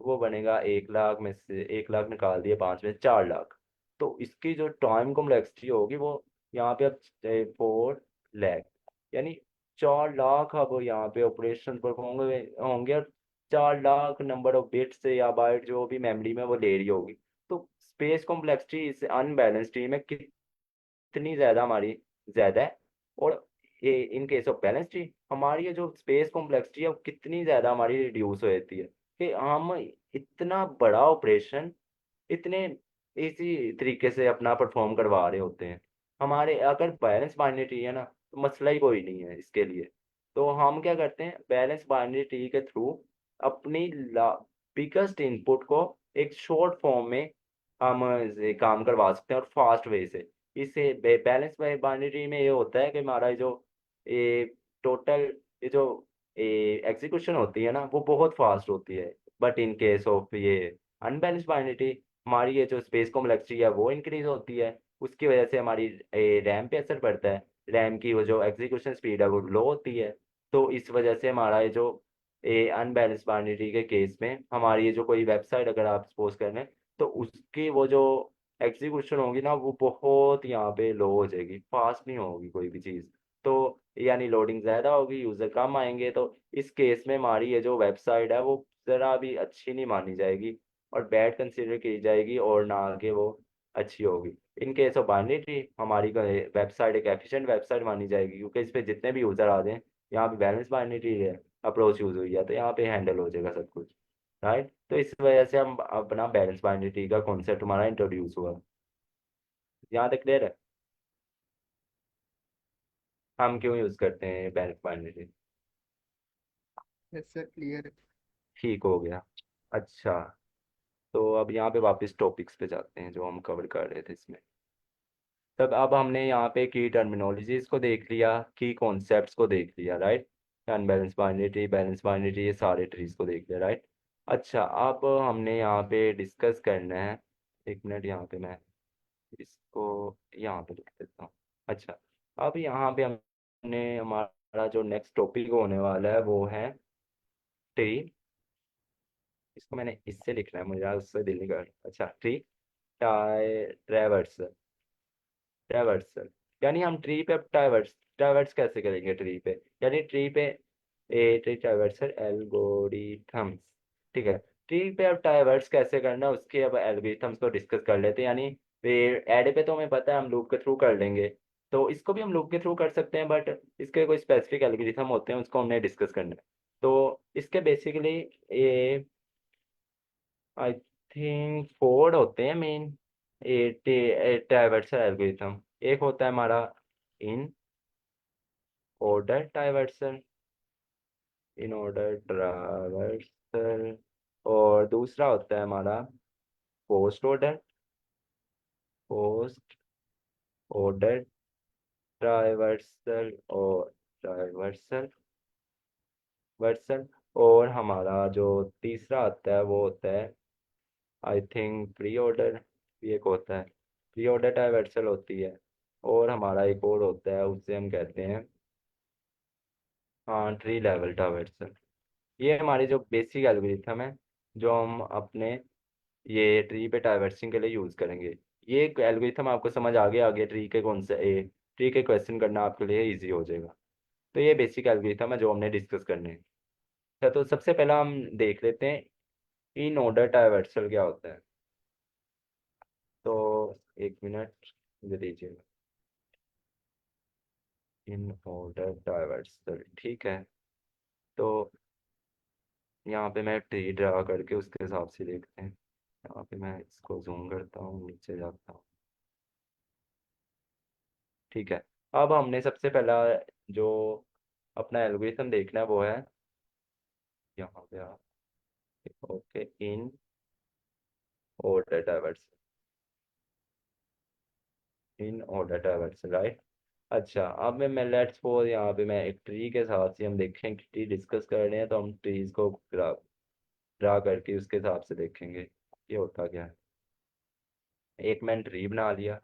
वो बनेगा 1 लाख में से 1 लाख निकाल दिए, 5 में से 4 लाख। तो इसकी जो टाइम कॉम्प्लेक्सिटी होगी वो यहाँ पे अब 4 लाख, यानी 4 लाख अब यहाँ पे ऑपरेशन परफॉर्म होंगे, और 4 लाख नंबर ऑफ बिट्स या बाइट जो भी मेमोरी में वो ले रही होगी। तो स्पेस कॉम्प्लेक्सिटी इस अनबैलेंस्ड ट्री में कितनी ज़्यादा हमारी ज़्यादा है, और ये in case of balance tree हमारी ये जो स्पेस कॉम्प्लेक्सिटी है वो कितनी ज़्यादा हमारी रिड्यूस हो जाती है कि हम इतना बड़ा ऑपरेशन इतने इसी तरीके से अपना परफॉर्म करवा रहे होते हैं। हमारे अगर बैलेंस बाइनरी ट्री है ना, तो मसला ही कोई नहीं है इसके लिए। तो हम क्या करते हैं बैलेंस बाइनरी ट्री के थ्रू अपनी बिगेस्ट इनपुट को एक शॉर्ट फॉर्म में हम ये काम करवा सकते हैं और फास्ट वे से। इससे बैलेंस बाइनरी ट्री में ये होता है कि हमारा जो ये टोटल ये जो एग्जीक्यूशन होती है ना वो बहुत फास्ट होती है, बट इन केस ऑफ ये अनबैलेंस बाइनरी हमारी ये जो स्पेस कॉम्प्लेक्सिटी है वो इंक्रीज होती है, उसकी वजह से हमारी रैम पे असर पड़ता है, रैम की वो जो एग्जीक्यूशन स्पीड है वो लो होती है। तो इस वजह से हमारा ये जो अनबैलेंस बाइनरी के केस में हमारी ये जो कोई वेबसाइट अगर आप सपोज कर लें, तो उसकी वो जो एग्जीक्यूशन होगी ना वो बहुत यहाँ पे लो हो जाएगी, फास्ट नहीं होगी कोई भी चीज़। तो यानी लोडिंग ज़्यादा होगी, यूज़र कम आएंगे, तो इस केस में हमारी ये जो वेबसाइट है वो ज़रा भी अच्छी नहीं मानी जाएगी और बैड कंसिडर की जाएगी, और ना आगे वो अच्छी होगी। In case of binary tree हमारी वेबसाइट एक एफिशिएंट वेबसाइट मानी जाएगी, क्योंकि इस पे जितने भी यूज़र आ जाएं, यहाँ पे बैलेंस बाइनरी ट्री है अप्रोच यूज़ हुई है, तो यहाँ पे हैंडल हो जाएगा सब कुछ, राइट। तो इस वजह से हम अपना बैलेंस बाइनरी ट्री का कॉन्सेप्ट हमारा इंट्रोड्यूस हुआ। यहाँ तक क्लियर है हम क्यों यूज़ करते हैं balance binary tree? Yes sir, clear. ठीक हो गया। अच्छा, तो अब यहाँ पे वापस टॉपिक्स पे जाते हैं जो हम कवर कर रहे थे इसमें। तब अब हमने यहाँ पे की टर्मिनोलॉजीज को देख लिया, की कॉन्सेप्ट्स को देख लिया, right. Unbalance binary tree, balance binary tree, ये सारे ट्रीज को देख लिया, राइट। अच्छा, अब हमने यहाँ पे डिस्कस करना है, 1 मिनट यहाँ पे मैं इसको यहाँ पे लिख देता हूँ। अच्छा, अब यहाँ पे हमने हमारा जो नेक्स्ट टॉपिक होने वाला है वो है ट्री। इसको मैंने इससे लिखना है, मुझे आज उससे दिल नहीं कर रहा। अच्छा, ट्री ट्रैवर्सल, ट्रैवर्सल यानी हम ट्री पे ट्रैवर्स ट्रैवर्स कैसे करेंगे ट्री पे, यानी ट्री पे ए ट्री ट्रैवर्सल एल्गोरिथम्स, ठीक है। ट्री पे अब ट्रैवर्स कैसे करना है उसके अब एल्गोरिथम्स को डिस्कस कर लेते हैं। यानी ऐड पे तो हमें पता है हम लूप के थ्रू कर लेंगे, तो इसको भी हम लूप के थ्रू कर सकते हैं, बट इसके कोई स्पेसिफिक एल्गोरिथम होते हैं, उसको हमने डिस्कस करना है। तो इसके बेसिकली ये आई थिंक फोर होते हैं मेन, ट्राइवर्सल एल्गोरिथम। एक होता है हमारा इन ऑर्डर ट्राइवर्सल, इन ऑर्डर ट्राइवर्सल, और दूसरा होता है हमारा पोस्ट ऑर्डर, पोस्ट ऑर्डर ट्राइवर्सल और ट्राइवर्सल वर्सल। और हमारा जो तीसरा आता है वो होता है आई थिंक प्री ऑर्डर, भी एक होता है, प्री ऑर्डर डाइवर्सल होती है। और हमारा एक और होता है, उसे हम कहते हैं हाँ ट्री लेवल डाइवर्सल। ये हमारी जो बेसिक एल्गोरिथम है जो हम अपने ये ट्री पे डाइवर्सिंग के लिए यूज़ करेंगे। ये एल्गोरिथम आपको समझ आ गया, आगे ट्री के कौन से ट्री के क्वेश्चन करना आपके लिए इजी हो जाएगा। तो ये बेसिक एल्गोरिथम है जो हमने डिस्कस करने हैं। अच्छा, तो सबसे पहला हम देख लेते हैं इन ऑर्डर डाइवर्सल क्या होता है। तो एक मिनट मुझे दीजिएगा। इन ऑर्डर डाइवर्सल, ठीक है। तो यहाँ पे मैं ट्री ड्रा करके उसके हिसाब से देखते हैं। यहाँ पे मैं इसको जूम करता हूँ, नीचे जाता हूँ, ठीक है। अब हमने सबसे पहला जो अपना एल्गोरिथम देखना है वो है यहाँ पे okay, in order traversal, in order traversal, right. अच्छा, अब मैं लेट्स सपोज यहाँ पे मैं एक ट्री के साथ से हम देखें कि ट्री डिस्कस कर रहे हैं, तो हम ट्रीज को ड्रा करके उसके हिसाब से देखेंगे ये होता क्या है। एक मैंने ट्री बना लिया,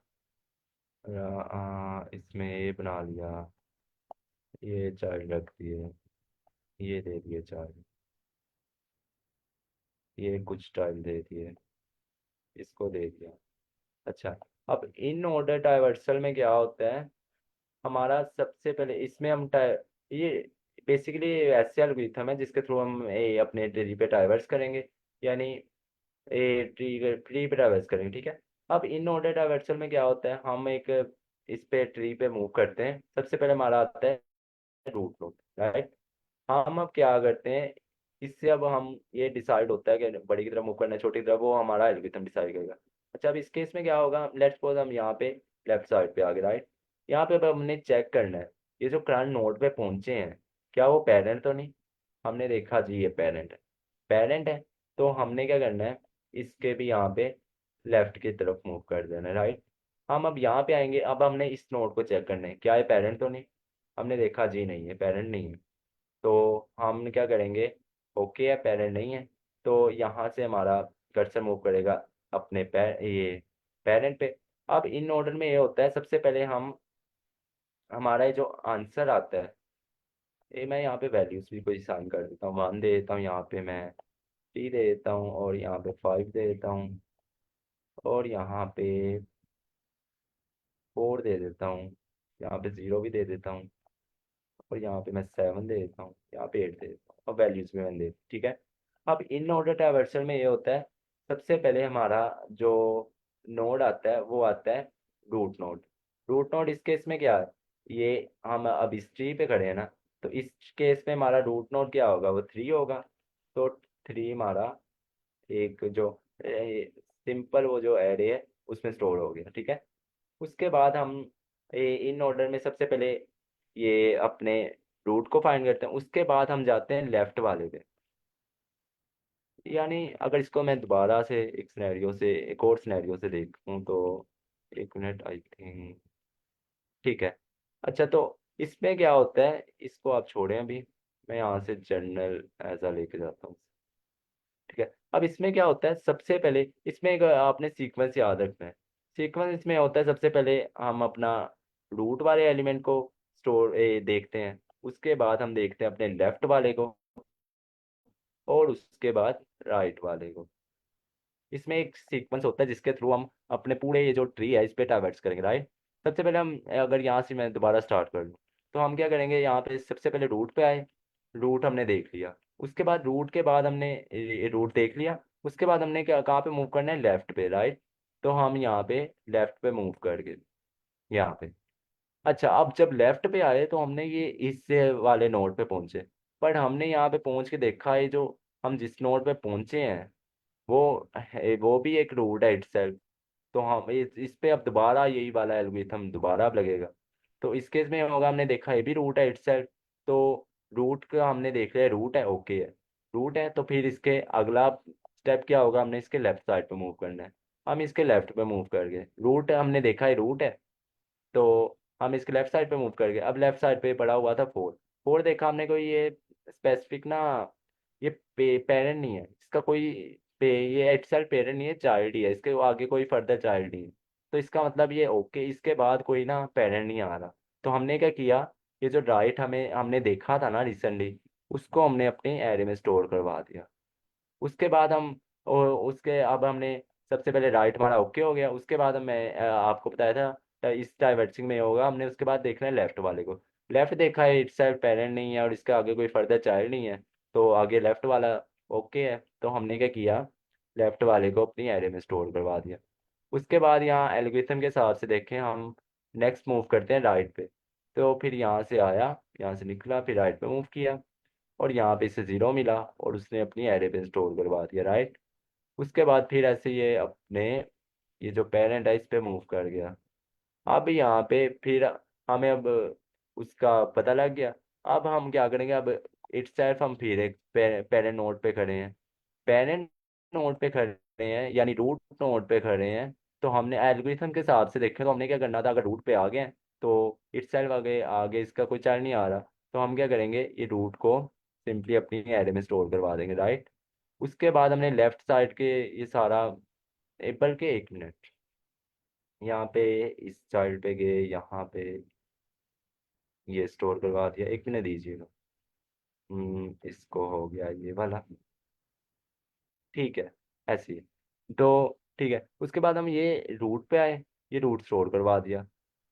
इसमें ये बना लिया, ये चाइल्ड रख दिए, ये दे दिए चाइल्ड, ये कुछ चाइल्ड दे दिए, इसको दे दिया। अच्छा, अब इन ऑर्डर डाइवर्सल में क्या होता है, हमारा सबसे पहले इसमें हम ये बेसिकली ऐसे एल्गोरिथम है जिसके थ्रू हम अपने ट्री पे डाइवर्स करेंगे, यानी ट्री पे डाइवर्स करेंगे, ठीक है। अब इन ऑर्डर डाइवर्सल में क्या होता है, हम एक इस पे ट्री पे मूव करते हैं। सबसे पहले हमारा आता है रूट नोड, राइट। हम अब क्या करते हैं, इससे अब हम ये डिसाइड होता है कि बड़ी की तरफ मूव करना है छोटी की तरफ, वो हमारा एल्गोरिथम डिसाइड करेगा। अच्छा, अब इस केस में क्या होगा, लेट्स सपोज हम यहाँ पे लेफ्ट साइड पे आ गए, राइट। यहाँ पे अब हमने चेक करना है ये जो करंट नोड पे पहुंचे हैं क्या वो पेरेंट तो नहीं। हमने देखा जी ये पेरेंट है, पेरेंट है। तो हमने क्या करना है, इसके भी यहाँ पे लेफ्ट की तरफ मूव कर देना है, राइट। हम अब यहाँ पे आएंगे, अब हमने इस नोड को चेक करना है क्या ये पेरेंट तो नहीं। हमने देखा जी नहीं है, पेरेंट नहीं है। तो हम क्या करेंगे, ओके है पेरेंट नहीं है, तो यहाँ से हमारा कर्सर मूव करेगा अपने ये पेरेंट पे। अब इन ऑर्डर में ये होता है, सबसे पहले हम हमारा ये जो आंसर आता है, ये मैं यहाँ पे वैल्यूज भी कोई साइन कर देता हूँ, 1 दे देता हूँ, यहाँ पे मैं 3 दे देता हूँ, और यहाँ पे 5 दे देता हूँ, और यहाँ पे 4 दे देता हूँ, यहाँ पे 0 भी दे देता हूँ, और यहाँ पे मैं 7 दे देता हूँ, यहाँ पे 8 दे देता हूँ, और वैल्यूज भी मैंने दे दी, ठीक है। अब इन ऑर्डर डाइवर्सल में ये होता है, सबसे पहले हमारा जो नोड आता है वो आता है रूट नोड। रूट नोड इस केस में क्या है, ये हम अब इस ट्री पे खड़े हैं ना, तो इस केस में हमारा रूट नोड क्या होगा, वो 3 होगा। तो 3 हमारा एक जो सिंपल वो जो एरे है उसमें स्टोर हो गया, ठीक है। उसके बाद हम इन ऑर्डर में सबसे पहले ये अपने रूट को फाइंड करते हैं, उसके बाद हम जाते हैं लेफ्ट वाले पे। यानी अगर इसको मैं दोबारा से एक सिनेरियो से, एक और सिनेरियो से देखूं तो एक मिनट आई थिंक, ठीक है। अच्छा, तो इसमें क्या होता है, इसको आप छोड़ें अभी, मैं यहाँ से जर्नल ऐसा लेके जाता हूँ, ठीक है। अब इसमें क्या होता है, सबसे पहले इसमें एक आपने सीक्वेंस याद रखना है। सीक्वेंस इसमें होता है, सबसे पहले हम अपना रूट वाले एलिमेंट को स्टोर देखते हैं, उसके बाद हम देखते हैं अपने लेफ्ट वाले को, और उसके बाद राइट वाले को। इसमें एक सीक्वेंस होता है जिसके थ्रू हम अपने पूरे ये जो ट्री है इस पे ट्रैवर्स करेंगे, राइट। सबसे पहले हम अगर यहाँ से मैं दोबारा स्टार्ट कर लूँ, तो हम क्या करेंगे, यहाँ पे सबसे पहले रूट पे आए, रूट हमने देख लिया। उसके बाद रूट के बाद हमने ये रूट देख लिया, उसके बाद हमने क्या कहाँ पे मूव करना है, लेफ्ट पे, राइट। तो हम यहाँ पे लेफ्ट पे मूव करके यहाँ पे, अच्छा, अब जब लेफ्ट पे आए तो हमने ये इस वाले नोड पे पहुंचे, पर हमने यहाँ पे पहुंच के देखा है जो हम जिस नोड पे पहुंचे हैं वो भी एक रूट है इटसेल्फ। तो हम इस पे अब दोबारा यही वाला एल्गोरिथम दोबारा अब लगेगा। तो इस केस में होगा, हमने देखा ये भी रूट है इटसेल्फ। तो रूट का हमने देख लिया, रूट है, ओके है। रूट है तो फिर इसके अगला स्टेप क्या होगा, हमने इसके लेफ्ट साइड पे मूव करना है। हम इसके लेफ्ट पे मूव कर गए, रूट हमने देखा है रूट है, तो हम इसके लेफ्ट साइड पे मूव कर गए। अब लेफ्ट साइड पे पड़ा हुआ था 4। 4 देखा हमने, कोई ये स्पेसिफिक ना, ये पेरेंट नहीं है इसका कोई, ये इटसेल्फ पेरेंट नहीं है, चाइल्ड ही है, इसके आगे कोई फर्दर चाइल्ड नहीं है। तो इसका मतलब ये ओके, इसके बाद कोई ना पेरेंट नहीं आ रहा। तो हमने क्या किया, ये जो राइट हमने देखा था ना रिसेंटली, उसको हमने अपने एरे में स्टोर करवा दिया। उसके बाद हम उसके अब हमने सबसे पहले राइट हमारा ओके हो गया। उसके बाद मैं आपको बताया था इस डाइवर्सिंग में होगा, हमने उसके बाद देखना है लेफ्ट वाले को। लेफ्ट देखा है इट्स सेल्फ पेरेंट नहीं है और इसके आगे कोई फर्दर चाइल्ड नहीं है, तो आगे लेफ्ट वाला ओके है। तो हमने क्या किया, लेफ्ट वाले को अपनी एरे में स्टोर करवा दिया। उसके बाद यहाँ एल्गोरिथम के हिसाब से देखें हम, नेक्स्ट मूव करते हैं राइट पे। तो फिर यहाँ से आया, यहाँ से निकला, फिर राइट पे मूव किया, और यहाँ पे इसे 0 मिला और उसने अपनी एरे पे स्टोर करवा दिया, राइट। उसके बाद फिर ऐसे ये अपने ये जो पेरेंट है इस पे मूव कर गया। अब यहाँ पे फिर हमें अब उसका पता लग गया। अब हम क्या करेंगे, अब इट्स सेल्फ हम फिर एक पेरेंट नोड पे खड़े हैं, पेरेंट नोड पे खड़े हैं यानी रूट नोड पे खड़े हैं। तो हमने एल्गोरिथम के हिसाब से देखे तो हमने क्या करना था, अगर रूट पे आ गए हैं तो इट्स सेल्फ आगे आगे इसका कोई चाइल्ड नहीं आ रहा, तो हम क्या करेंगे, ये रूट को सिंपली अपनी एरे में स्टोर करवा देंगे, राइट। उसके बाद हमने लेफ्ट साइड के ये सारा बल्कि 1 मिनट, यहाँ पे इस चाइल्ड पे गए, यहाँ पे ये स्टोर करवा दिया, 1 मिनट दीजिएगा। इसको हो गया ये वाला, ठीक है, ऐसे ही। तो ठीक है, उसके बाद हम ये रूट पे आए, ये रूट स्टोर करवा दिया।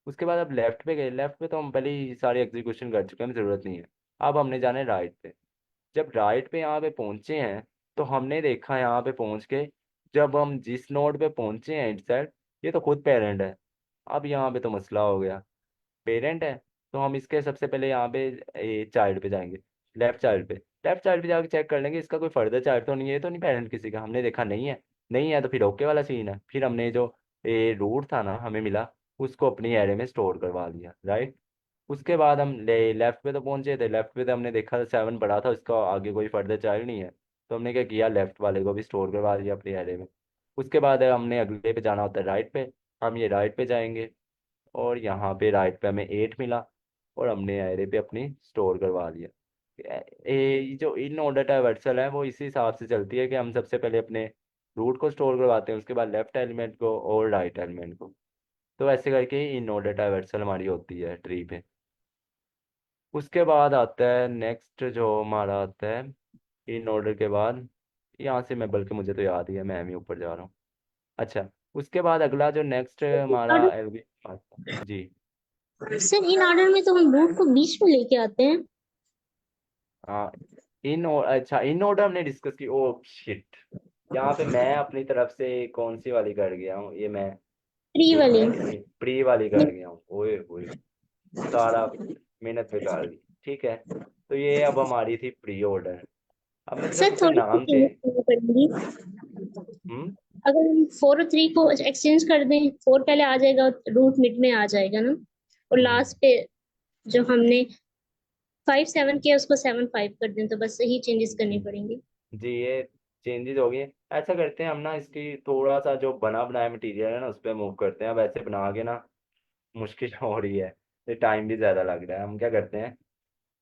उसके बाद अब लेफ्ट पे गए, लेफ्ट पे तो हम पहले ही सारी एग्जीक्यूशन कर चुके हैं, हमें ज़रूरत नहीं है। अब हमने जाना है राइट पे। जब राइट पे यहाँ पे पहुंचे हैं तो हमने देखा यहाँ पे पहुंच के, जब हम जिस नोड पे पहुंचे हैं इटसेल्फ, ये तो खुद पेरेंट है। अब यहाँ पे तो मसला हो गया, पेरेंट है तो हम इसके सबसे पहले यहाँ पे चाइल्ड पे जाएंगे, लेफ्ट चाइल्ड पे। लेफ्ट चाइल्ड पे जाके चेक कर लेंगे इसका कोई फर्दर चाइल्ड तो नहीं है, ये तो नहीं पेरेंट किसी का, हमने देखा नहीं है। नहीं है तो फिर ओके वाला सीन है, फिर हमने जो रूट था ना हमें मिला, उसको अपनी एरे में स्टोर करवा लिया, राइट। उसके बाद हम लेफ्ट पे तो पहुंचे थे, लेफ्ट पे तो हमने देखा था 7 पड़ा था, उसका आगे कोई फर्दर चाइल्ड नहीं है। तो हमने क्या किया, लेफ्ट वाले को भी स्टोर करवा दिया अपनी एरे में। उसके बाद हमने अगले पे जाना होता है राइट पे, हम ये राइट पे जाएंगे, और यहाँ पे राइट पे हमें 8 मिला और हमने एरे पे अपनी स्टोर करवा लिया। ये जो इन ऑर्डर डाइवर्सल है वो इसी हिसाब से चलती है कि हम सबसे पहले अपने रूट को स्टोर करवाते हैं, उसके बाद लेफ्ट एलिमेंट को और राइट एलिमेंट को। तो ऐसे करके इन ऑर्डर डाइवर्सल हमारी होती है ट्री पे। उसके बाद आता है नेक्स्ट जो हमारा आता है, इन ऑर्डर के बाद यहाँ से मैं, बल्कि मुझे तो याद ही है, मैं भी ऊपर जा रहा हूँ। अच्छा, उसके बाद अगला जो नेक्स्ट हमारा एल्गोरिथम आता है जी। सर इन ऑर्डर में तो हम रूट को बीच में लेके आते हैं। हाँ, अच्छा, इन ऑर्डर हमने डिस्कस की, ओ शिट, यहाँ पे मैं अपनी तरफ से कौन सी वाली कर गया हूँ, ये मैं ट्री एक वाले। मिनट, प्री वाली कर गया हूँ, ओए ओए, सारा मेहनत बेकार दी। ठीक है, तो ये अब हमारी थी प्री ऑर्डर। अब मैं सिर्फ सर इसके थोड़ी सी नाम थे। चेंजेस करनी पड़ेंगी। हम्म। अगर हम 4 और 3 को एक्सचेंज कर दें, 4 पहले आ जाएगा, रूट मिड में आ जाएगा ना, और हम्म। लास्ट पे जो हमने 5 7 किया उसको 7 5 कर दें, तो बस यही चेंजेस करनी पड़ेंगी। जी, ये चेंजेस हो गए। ऐसा करते हैं हम ना, इसकी थोड़ा सा जो बना बनाया मटेरियल है ना उस पर मूव करते हैं। अब ऐसे बना के ना मुश्किल हो रही है, ये टाइम भी ज़्यादा लग रहा है। हम क्या करते हैं,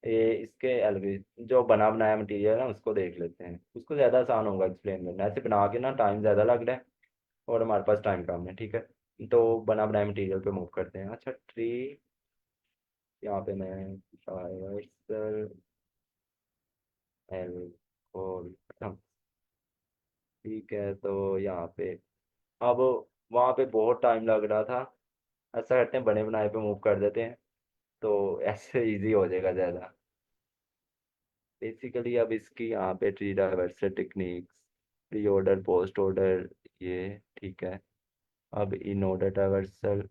ये इसके जो बना बनाया मटेरियल है ना उसको देख लेते हैं, उसको ज़्यादा आसान होगा एक्सप्लेन करना। ऐसे बना के ना टाइम ज़्यादा लग रहा है और हमारे पास टाइम कम है, ठीक है। तो बना बनाया मटेरियल पे मूव करते हैं। अच्छा, ट्री, यहाँ पे मैं और ठीक है, तो यहाँ पे अब वहाँ पे बहुत टाइम लग रहा था, ऐसा करते हैं बने बनाए पे मूव कर देते हैं, तो ऐसे इजी हो जाएगा ज़्यादा। बेसिकली अब इसकी यहाँ पे tree traversal techniques, pre order, post order, ये ठीक है। अब in order traversal,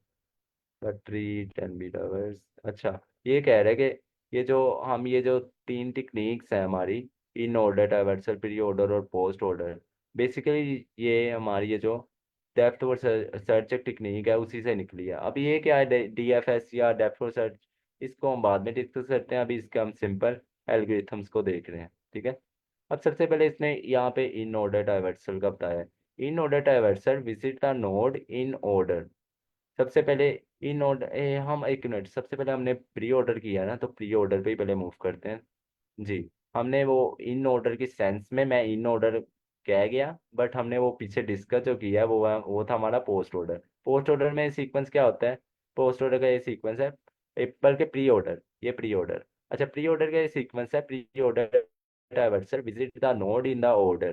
the tree 10 hours. अच्छा, ये कह रहे हैं कि ये जो तीन टेक्निक्स हैं हमारी, in order, traversal, pre order और पोस्ट ऑर्डर, बेसिकली ये हमारी ये जो डेप्थ और सर्च टेक्निक है उसी से निकली है। अब ये क्या है डीएफएस या डेप्थ और सर्च, इसको हम बाद में डिस्कस करते हैं, अभी इसके हम सिंपल एल्गोरिथम्स को देख रहे हैं, ठीक है। अब सबसे पहले इसने यहाँ पे इन ऑर्डर ट्रावर्सल का बताया है। In order traversal visit the node in order. सबसे पहले इन ऑर्डर, हम एक मिनट, सबसे पहले हमने प्री ऑर्डर किया ना, तो प्री ऑर्डर पे ही पहले मूव करते हैं। जी, हमने वो इन ऑर्डर की सेंस में मैं इन ऑर्डर कह गया, बट हमने वो पीछे डिस्कस जो किया है वो था हमारा पोस्ट ऑर्डर। पोस्ट ऑर्डर में सीक्वेंस क्या होता है? पोस्ट ऑर्डर का ये सीक्वेंस है, बल्कि प्री ऑर्डर, ये प्री ऑर्डर। अच्छा, प्री ऑर्डर का ये सीक्वेंस है, pre order traversal visit the node in the order.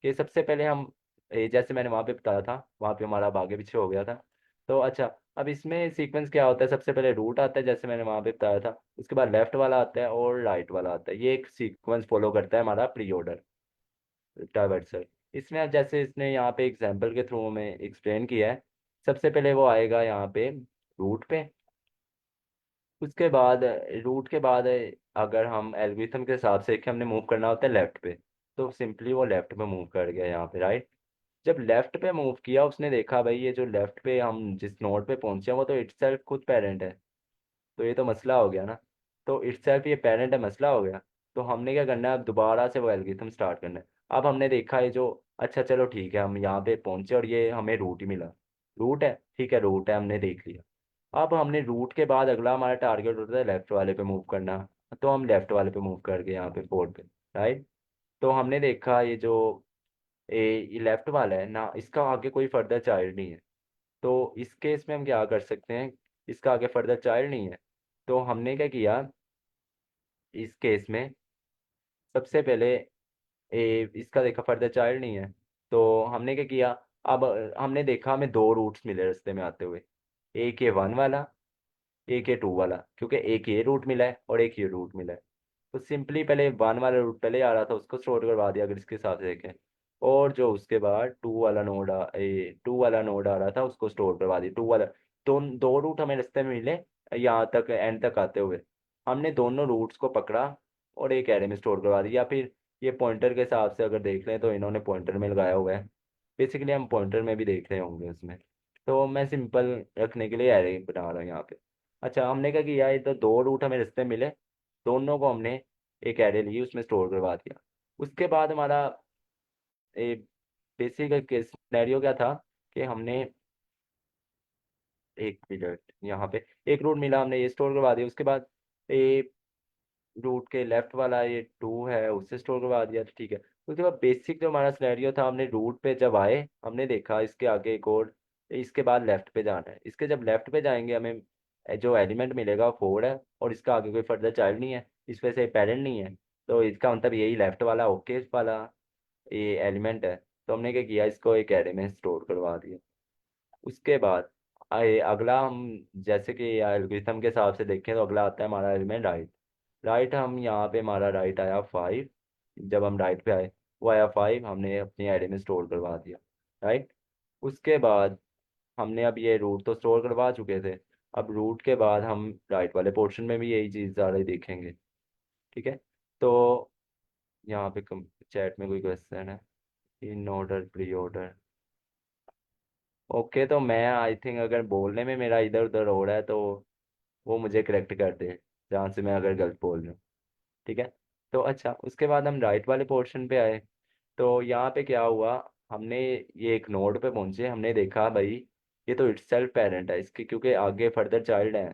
कि सबसे पहले हम जैसे मैंने वहाँ पे बताया था, वहाँ पे हमारा अब आगे पीछे हो गया था। तो अच्छा, अब इसमें सीक्वेंस क्या होता है? सबसे पहले रूट आता है जैसे मैंने वहाँ पे बताया था, उसके बाद लेफ्ट वाला आता है और राइट वाला आता है। ये एक सीक्वेंस फॉलो करता है हमारा प्री ऑर्डर ट्रावर्सल। इसमें अब जैसे इसने यहाँ पे एग्जाम्पल के थ्रू में एक्सप्लेन किया है, सबसे पहले वो आएगा यहाँ पे रूट पे। उसके बाद रूट के बाद अगर हम एल्गोरिथम के हिसाब से कि हमने मूव करना होता है लेफ्ट पे, तो सिंपली वो लेफ्ट पे मूव कर गया यहाँ पे, राइट। जब लेफ्ट पे मूव किया, उसने देखा भाई ये जो लेफ्ट पे हम जिस नोड पे पहुंचे हैं वो तो इटसेल्फ खुद पेरेंट है, तो ये तो मसला हो गया ना। तो इटसेल्फ ये पेरेंट है, मसला हो गया। तो हमने क्या करना है, अब दोबारा से वो एल्गोरिथम स्टार्ट करना है। अब हमने देखा ये जो, अच्छा चलो ठीक है, हम यहाँ पे पहुंचे और ये हमें रूट ही मिला। रूट है, ठीक है, रूट है, हमने देख लिया। अब हमने रूट के बाद अगला हमारा टारगेट होता है लेफ्ट वाले पे मूव करना। तो हम लेफ्ट वाले पे मूव कर गए यहाँ पे बोर्ड पे, राइट। तो हमने देखा ये जो ये लेफ्ट वाला है ना, इसका आगे कोई फर्दर चाइल्ड नहीं है। तो इस केस में हम क्या कर सकते हैं, इसका आगे फर्दर चाइल्ड नहीं है, तो हमने क्या किया इस केस में, सबसे पहले इसका देखा फर्दर चाइल्ड नहीं है, तो हमने क्या किया, अब हमने देखा हमें दो रूट्स मिले रास्ते में आते हुए, एक ये 1 वाला, एक ये 2 वाला, क्योंकि एक ये रूट मिला है और एक ये रूट मिला है। तो सिंपली पहले 1 वाला रूट पहले आ रहा था उसको स्टोर करवा दिया अगर इसके हिसाब से देखें, और जो उसके बाद 2 वाला नोड आ रहा था उसको स्टोर करवा दिया 2 वाला। तो दो रूट हमें रास्ते में मिले, यहाँ तक एंड तक आते हुए हमने दोनों रूट्स को पकड़ा और एक एरे में स्टोर करवा दिया। या फिर ये पॉइंटर के हिसाब से अगर देख लें तो इन्होंने पॉइंटर में लगाया हुआ है, बेसिकली हम पॉइंटर में भी देख रहे होंगे उसमें। तो मैं सिंपल रखने के लिए एरे बना रहा हूँ यहाँ पे। अच्छा, हमने क्या किया, ये तो दो रूट हमें रास्ते मिले, दोनों को हमने एक एरे ली उसमें स्टोर करवा दिया। उसके बाद हमारा बेसिक सिनेरियो क्या था कि हमने, एक मिनट, यहाँ पे एक रूट मिला, हमने ये स्टोर करवा दिया। उसके बाद ए रूट के लेफ्ट वाला ये 2 है उससे स्टोर करवा दिया, तो ठीक है। उसके बाद बेसिक जो हमारा सिनेरियो था, हमने रूट पे जब आए हमने देखा इसके आगे एक और, इसके बाद लेफ्ट पे जाना है। इसके जब लेफ्ट पे जाएंगे हमें जो एलिमेंट मिलेगा 4 है, और इसका आगे कोई फर्दर चाइल्ड नहीं है, इस वजह से पेरेंट नहीं है। तो इसका मतलब यही लेफ्ट वाला ओके वाला ये एलिमेंट है। तो हमने क्या किया, इसको एक एरे में स्टोर करवा दिया। उसके बाद आए अगला, हम जैसे कि एल्गोरिथम के हिसाब से देखें तो अगला आता है हमारा एलिमेंट राइट। राइट, हम यहाँ पे हमारा राइट आया 5। जब हम राइट पे आए वो आया 5, हमने अपनी एरे में स्टोर करवा दिया, राइट। उसके बाद हमने अब ये रूट तो स्टोर करवा चुके थे, अब रूट के बाद हम राइट वाले पोर्शन में भी यही चीज़ ज़्यादा देखेंगे, ठीक है। तो यहाँ पे चैट में कोई क्वेश्चन है? In order, pre order, okay. तो मैं आई थिंक अगर बोलने में मेरा इधर उधर हो रहा है तो वो मुझे करेक्ट कर दे जहाँ से मैं अगर गलत बोल रहा हूँ, ठीक है। तो अच्छा, उसके बाद हम राइट वाले पोर्शन पे आए, तो यहाँ पे क्या हुआ, हमने ये एक नोड पे पहुंचे, हमने देखा भाई ये तो इटसेल्फ पेरेंट है इसके, क्योंकि आगे फर्दर चाइल्ड है।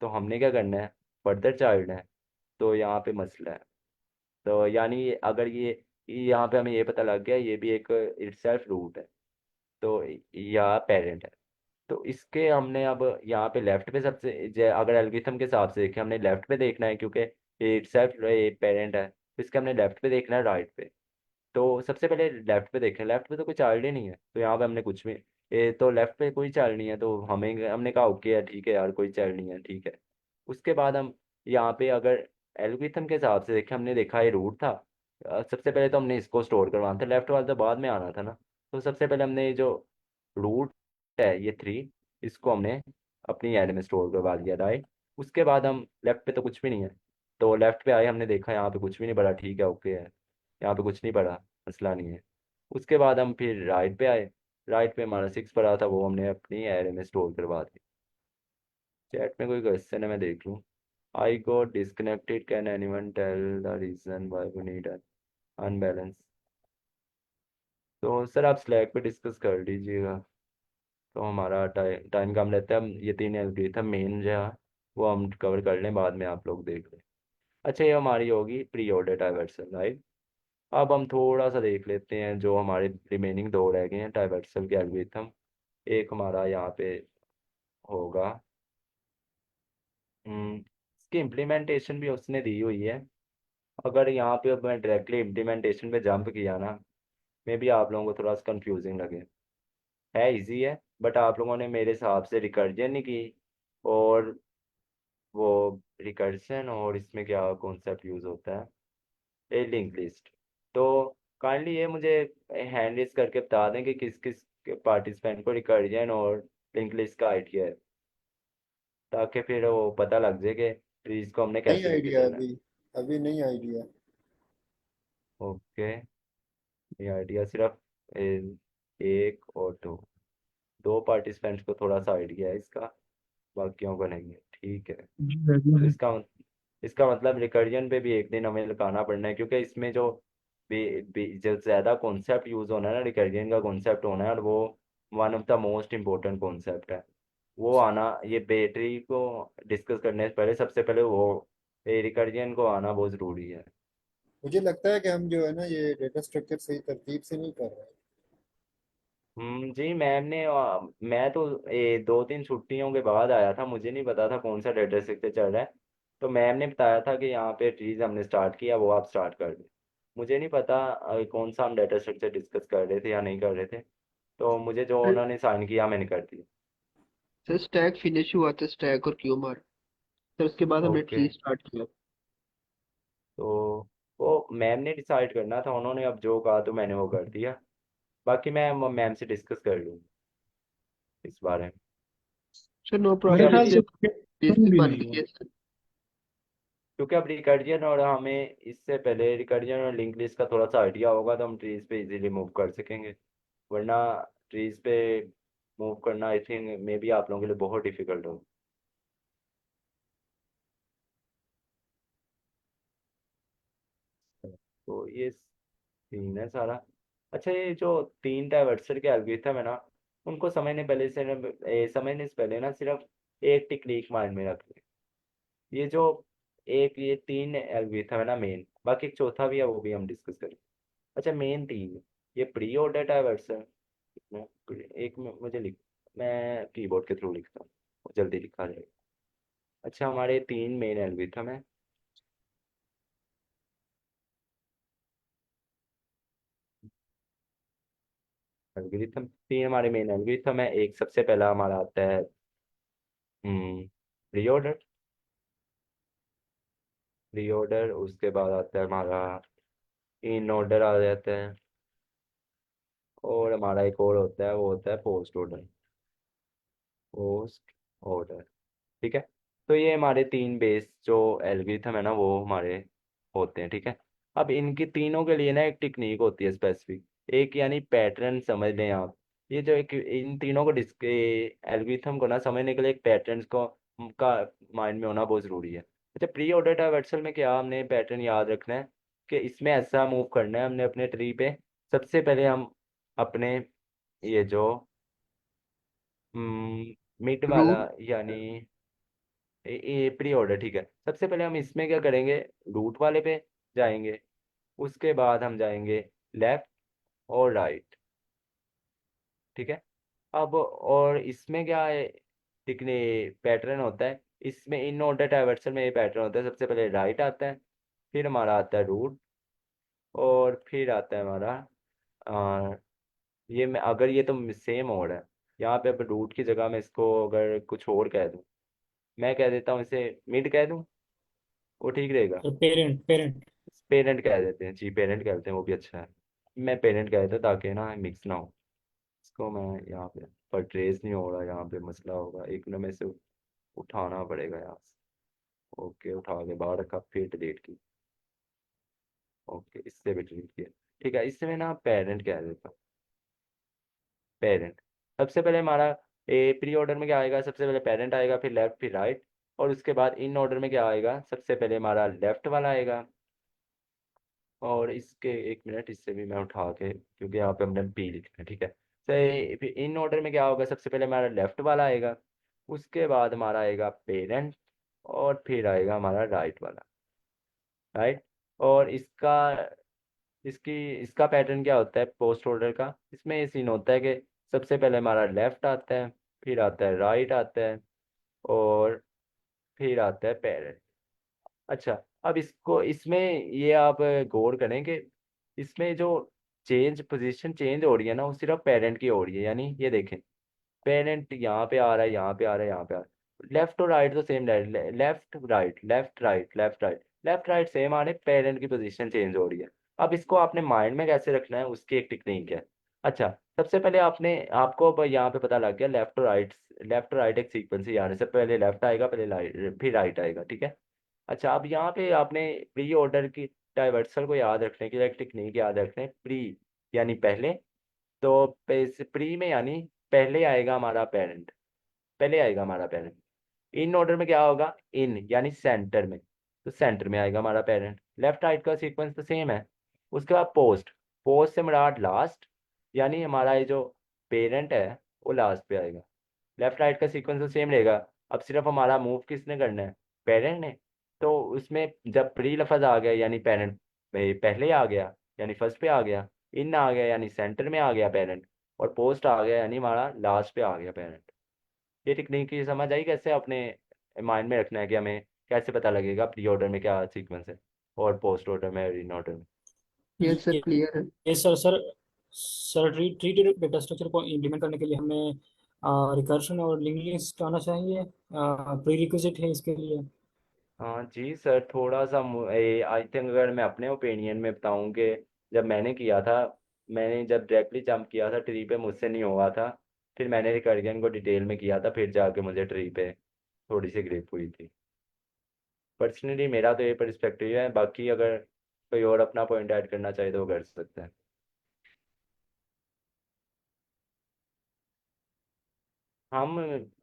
तो हमने क्या करना है, फर्दर चाइल्ड है तो यहाँ पे मसला है। तो यानी अगर ये यहाँ पे हमें ये पता लग गया ये भी एक इटसेल्फ रूट है, तो या पेरेंट है। तो इसके हमने अब यहाँ पे लेफ्ट पे सबसे अगर एल्गोरिथम के हिसाब से देखें हमने लेफ्ट पे देखना है, क्योंकि ये इटसेल्फ पेरेंट है, तो इसके हमने लेफ्ट पे देखना है राइट पे। तो सबसे पहले लेफ्ट पे देखें, लेफ्ट पे तो कोई चाइल्ड ही नहीं है, तो यहाँ पे हमने कुछ भी, तो लेफ्ट पे कोई चाइल्ड नहीं है, तो हमें हमने कहा ओके है, ठीक है यार, कोई चाइल्ड नहीं है, ठीक है। उसके बाद हम यहाँ पे अगर एल्गोरिथम के हिसाब से देखें, हमने देखा ये रूट था। सबसे पहले तो हमने इसको स्टोर करवाना था, लेफ्ट वाला तो बाद में आना था ना। तो सबसे पहले हमने ये जो रूट है ये 3, इसको हमने अपनी ऐरे में स्टोर करवा लिया, राइट। उसके बाद हम लेफ्ट पे तो कुछ भी नहीं है, तो लेफ्ट पे आए, हमने देखा यहाँ पे कुछ भी नहीं पड़ा, ठीक है, ओके है, यहाँ पे कुछ नहीं पड़ा, मसला नहीं है। उसके बाद हम फिर राइट पे आए, राइट पे हमारा 6 पड़ा था, वो हमने अपनी एरे में स्टोर करवा दिया। चैट में कोई क्वेश्चन है, मैं देख लूँ। I got disconnected, can anyone tell the reason why we need an unbalance. तो सर आप स्लैक पे डिस्कस कर लीजिएगा, तो हमारा टाइम कम रहता है। हम ये तीन एल्गोरिथम मेन जो है वो हम कवर कर लें, बाद में आप लोग देख लें। अच्छा, ये हमारी होगी प्री ऑर्डर डाइवर्सल, राइट। अब हम थोड़ा सा देख लेते हैं जो हमारे रिमेनिंग दो रह गए हैं डाइवर्सल के एल्गोरिथम। एक हमारा यहाँ पे होगा, इसकी इम्प्लीमेंटेशन भी उसने दी हुई है। अगर यहाँ पे अब मैं डायरेक्टली इम्प्लीमेंटेशन पे जंप किया ना, मे बी आप लोगों को थोड़ा सा कंफ्यूजिंग लगे। है इजी है, बट आप लोगों ने मेरे हिसाब से रिकर्जन नहीं की, और वो रिकर्जन और इसमें क्या कॉन्सेप्ट यूज़ होता है, ए लिंक लिस्ट। तो काइंडली ये मुझे हैंड रेज करके बता दें कि किस किस पार्टिसिपेंट को रिकर्जन और लिंक लिस्ट का आइडिया है, ताकि फिर वो पता लग जाए कि ट्रीज को हमने नहीं कैसे लेके आइडिया चलना है। अभी, अभी नहीं आइडिया। ओके, ये आइडिया सिर्फ एक और दो दो पार्टिसिपेंट्स को थोड़ा सा आइडिया है इसका, बाकियों को नहीं है, ठीक है। जी तो आइडिया इसका मतलब रिकर्जन पे भी एक दिन हमें लगाना पड़ना है, क्योंकि इसमें जो जो ज़्यादा कॉन्सेप्ट यूज़ होना है ना, रिकर्जन का कॉन्सेप्ट होना है, और वो one of the most important concept है। वो आना, ये बैटरी को डिस्कस करने से पहले सबसे पहले वो रिकर्जन को आना बहुत ज़रूरी है। मुझे लगता है कि हम जो है ना ये डेटा स्ट्रक्चर सही तरतीब से नहीं कर रहे हैं। जी मैम ने मैं तो 2-3 छुट्टियों के बाद आया था, मुझे नहीं पता था कौन सा डेटा स्ट्रक्चर चल रहा है। तो मैम ने बताया था कि यहाँ पे ट्रीज हमने स्टार्ट किया, वो आप स्टार्ट कर दें। मुझे नहीं पता कौन सा हम डेटा स्ट्रक्चर डिस्कस कर रहे थे या नहीं कर रहे थे, तो मुझे जो उन्होंने साइन किया मैंने कर दिया। सर स्टैक फिनिश हुआ था, स्टैक और क्यू मार। सर उसके बाद हमने ओके, ट्री स्टार्ट किया। तो वो मैम ने डिसाइड करना था, उन्होंने अब जो कहा तो मैंने वो कर दिया। बाकी मैं मैम से डिस्कस कर लूँगी इस बारे में। सर नो क्योंकि मेरे प्रॉब्लम, अब ख्याल इसे से बेस कोई पे भी मान नहीं है। लीजिए सर। क्योंकि अब रिकर्जन और हमें इससे पहले रिकर्जन और लिंक लिस्ट का थोड़ा सा आइडिया होगा, तो हम ट्रीज पे इजीली मूव कर सकेंगे। वरना ट्रीज पे मूव करना आई थिंक मे बी आप लोगों के लिए बहुत डिफिकल्ट हो। तो ये सीन है सारा। अच्छा, ये जो तीन डाइवर्सर के एल्गोरिथम है ना, उनको समझने से पहले ना सिर्फ एक टेक्निक माइंड में रख लें। ये जो ये तीन एल्गोरिथम है ना मेन, बाकी एक चौथा भी है, वो भी हम डिस्कस करें। अच्छा, मेन तीन, ये प्री ऑर्डर डाइवर्सन, मुझे लिख, मैं कीबोर्ड के थ्रू लिखता हूँ, वो जल्दी लिखा जाएगा। अच्छा, हमारे तीन मेन एल्गोरिथम है। एल्गोरिथम तीन हमारे मेन एल्गोरिथम है। एक सबसे पहला हमारा आता है प्री ऑर्डर। प्री ऑर्डर, उसके बाद आता है हमारा इन ऑर्डर आ जाता है, और हमारा एक और होता है, वो होता है पोस्ट ऑर्डर। पोस्ट ऑर्डर, ठीक है। तो ये हमारे तीन बेस जो एल्गोरिथम है ना, वो हमारे होते हैं, ठीक है। अब इनकी तीनों के लिए ना एक टेक्निक होती है स्पेसिफिक, एक यानी पैटर्न समझ लें आप। ये जो एक इन तीनों को डिस्क एल्गोरिथम को ना समझने के लिए एक पैटर्न को का माइंड में होना बहुत ज़रूरी है। अच्छा, प्री ऑर्डर डाइवर्सल में क्या हमने पैटर्न याद रखना है कि इसमें ऐसा मूव करना है हमने अपने ट्री पे। सबसे पहले हम अपने ये जो मिड वाला, रूट। यानी ये प्री ऑर्डर, ठीक है। सबसे पहले हम इसमें क्या करेंगे, रूट वाले पे जाएंगे। उसके बाद हम जाएंगे लेफ्ट और राइट, ठीक है। अब और इसमें क्या है, टिकने पैटर्न होता है इसमें, इन ऑर्डर डाइवर्सन में ये पैटर्न होता है, सबसे पहले राइट आता है, फिर हमारा आता है रूट, और फिर आता है हमारा आ, ये मैं अगर ये तो सेम ऑर्डर है, यहाँ पे अब रूट की जगह मैं इसको अगर कुछ और कह दूँ, मैं कह देता हूँ इसे मिड कह दूँ, वो ठीक रहेगा। तो पेरेंट पेरेंट पेरेंट कह देते हैं जी, पेरेंट कहते हैं, वो भी अच्छा है। मैं पेरेंट कह देता ताकि ना मिक्स ना हो। इसको मैं यहाँ पे पर ट्रेस नहीं हो रहा, यहाँ पे मसला होगा, एक मिनट में से उठाना पड़ेगा यहाँ से। ओके, उठा के बाहर रखा, फिर डिलीट की। ओके, इससे भी डिलीट किया। ठीक है, इससे मैं ना पेरेंट कह देता हूँ। पेरेंट सबसे पहले हमारा प्री ऑर्डर में क्या आएगा, सबसे पहले पेरेंट आएगा, फिर लेफ्ट, फिर राइट, और उसके बाद इन ऑर्डर में क्या आएगा, सबसे पहले हमारा लेफ्ट वाला आएगा। और इसके एक मिनट, इससे भी मैं उठा के, क्योंकि यहाँ पे हमने पी लिखना है, ठीक है। फिर इन ऑर्डर में क्या होगा, सबसे पहले हमारा लेफ्ट वाला आएगा, उसके बाद हमारा आएगा पेरेंट, और फिर आएगा हमारा राइट वाला। राइट। और इसका पैटर्न क्या होता है पोस्ट ऑर्डर का, इसमें ये सीन होता है कि सबसे पहले हमारा लेफ्ट आता है, फिर आता है राइट आता है, और फिर आता है पेरेंट। अच्छा, अब इसको इसमें ये आप गौर करें कि इसमें जो पोजीशन चेंज हो रही है ना, वो सिर्फ पेरेंट की हो रही है। यानी ये देखें, पेरेंट यहाँ पे आ रहा है, यहाँ पे आ रहा है, यहाँ पे आ रहा है, लेफ्ट और राइट तो same, left right left right left right left right same आ रहे, पेरेंट की पोजीशन चेंज हो रही है। अब इसको आपने माइंड में कैसे रखना है, उसकी एक टेक्निक है। अच्छा, सबसे पहले आपको अब यहाँ पे पता लग गया, लेफ्ट और राइट एक सीक्वेंस है, यानी से पहले लेफ्ट आएगा, पहले फिर राइट आएगा, ठीक है। अच्छा, अब यहाँ पे आपने प्री ऑर्डर की डाइवर्सल को याद रखने की एक टेक्निक याद रखने, प्री यानी पहले। तो प्री में यानी पहले आएगा हमारा पेरेंट, पहले आएगा हमारा पेरेंट। इन ऑर्डर में क्या होगा, इन यानी सेंटर में, तो सेंटर में आएगा हमारा पेरेंट। लेफ्ट राइट का सीक्वेंस तो सेम है। उसके बाद पोस्ट, पोस्ट से मराड लास्ट, यानी हमारा ये जो पेरेंट है वो लास्ट पे आएगा। लेफ्ट राइट का सीक्वेंस तो सेम रहेगा। अब सिर्फ हमारा मूव किसने करना है, पेरेंट ने। तो उसमें जब प्री लफज आ गया यानी पेरेंट पहले आ गया, यानी फर्स्ट पे आ गया, इन आ गया यानी सेंटर में आ गया पेरेंट, और पोस्ट आ गया यानी हमारा लास्ट पे आ गया पेरेंट। ये टेक्निक की समझ आई कैसे अपने माइंड में रखना है कि हमें कैसे पता लगेगा प्री ऑर्डर में क्या सीक्वेंस है और पोस्ट ऑर्डर में और इन ऑर्डर में। यस सर, ये क्लियर है। ये सर ट्रीटेड डेटा स्ट्रक्चर को इम्प्लीमेंट करने के लिए हमें रिकर्शन और लिंक लिस्ट आना चाहिए, प्री रिक्विजिट है इसके लिए। हाँ जी सर, थोड़ा सा आई थिंक अगर मैं अपने ओपिनियन में बताऊं कि जब मैंने किया था, मैंने जब डायरेक्टली जंप किया था ट्री पे, मुझसे नहीं हुआ था। फिर मैंने रिकर्जन को डिटेल में किया था, फिर जाके मुझे ट्री पे थोड़ी सी ग्रिप हुई थी। पर्सनली मेरा तो ये पर्सपेक्टिव है, बाकी अगर कोई और अपना पॉइंट ऐड करना चाहे तो वो कर सकता है। हम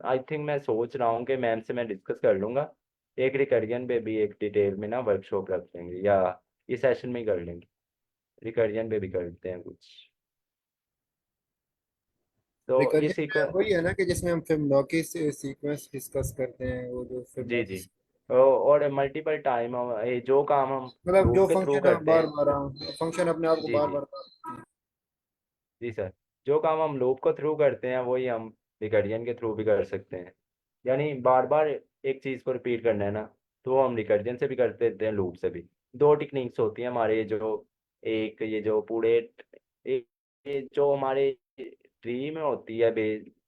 आई थिंक मैं सोच रहा हूँ कि मैम से मैं डिस्कस कर लूँगा, एक रिकर्जन पे भी एक डिटेल में ना वर्कशॉप रख लेंगे, या इस सेशन में ही कर लेंगे, रिकर्जन पे भी करते हैं कुछ। तो रिकर्जन इसी को, में वही है ना कि जिसमें हम फिबोनाची सीक्वेंस डिस्कस करते हैं, वो जो जी फिबोनाची जी, और मल्टीपल टाइम जो काम हम मतलब जो लूप के थ्रू फंक्शन हम करते बार हैं। बार फंक्शन अपने आप को जी बार जी, बार जी सर, जो काम हम लूप को थ्रू करते हैं वही हम रिकर्जन के थ्रू भी कर सकते हैं। यानी बार बार एक चीज़ को रिपीट करना है ना, तो हम रिकर्जन से भी कर देते हैं, लूप से भी। दो टेक्निक्स होती हैं हमारे जो, एक ये जो पूरे ये जो हमारे ट्री में होती है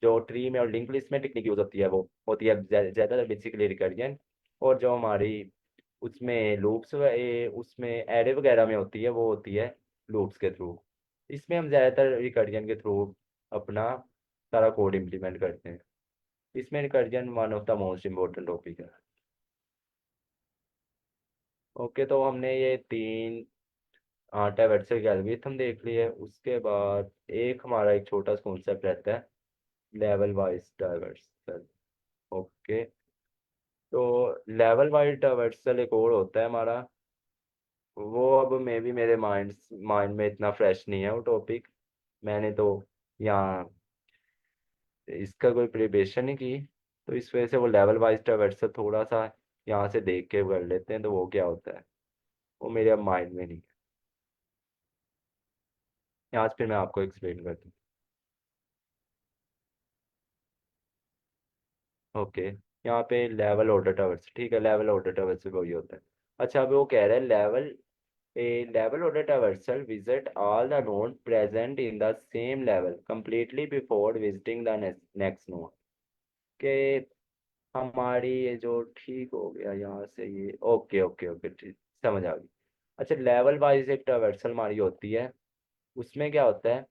जो ट्री में और लिंक लिस्ट में टेक्निक यूज होती है, वो होती है ज़्यादातर बेसिकली रिकर्जन। और जो हमारी उसमें लूप्स, उसमें एरे वगैरह में होती है, वो होती है लूप्स के थ्रू। इसमें हम ज़्यादातर रिकर्जन के थ्रू अपना सारा कोड इम्प्लीमेंट करते हैं। इसमें recursion one of the most important topic है। ओके, तो हमने ये तीन ट्रावर्सल एल्गोरिथम देख लिए। उसके बाद एक हमारा एक छोटा सा कॉन्सेप्ट रहता है, लेवल वाइज ट्रावर्सल। ओके, तो लेवल वाइज ट्रावर्सल एक और होता है हमारा, वो अब मे भी मेरे माइंड में इतना फ्रेश नहीं है वो टॉपिक। मैंने तो यहाँ इसका कोई प्रिपरेशन नहीं की, तो इस वजह से वो लेवल वाइज ट्रावर्सल थोड़ा सा यहाँ से देख के कर लेते हैं, तो वो क्या होता है वो मेरे अब माइंड में नहीं है। यहाँ से फिर मैं आपको एक्सप्लेन करता हूँ। ओके, यहाँ पे लेवल ऑर्डर ट्रावर्सल, ठीक है, लेवल ऑर्डर ट्रावर्सल वही होता है। अच्छा, अभी वो कह रहा है level order traversal visit all the node present in the same level completely before visiting the next node. के हमारी ये जो ठीक हो गया यहाँ से, ये ओके ओके ओके, ठीक, समझ आ गई। अच्छा, लेवल वाइज एक ट्रावर्सल हमारी होती है, उसमें क्या होता है,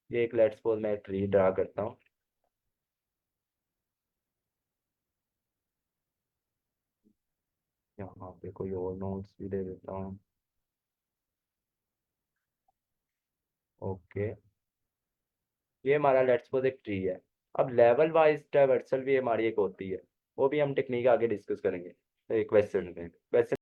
ये एक लेट्स सपोज मैं ट्री ड्रा करता हूँ। यहाँ पे कोई और नोट्स भी दे देता हूँ। ओके, ये हमारा लेट्स सपोज एक ट्री है। अब लेवल वाइज ट्रैवर्सल भी हमारी एक होती है, वो भी हम टेक्निक आगे डिस्कस करेंगे एक क्वेश्चन में। वैसे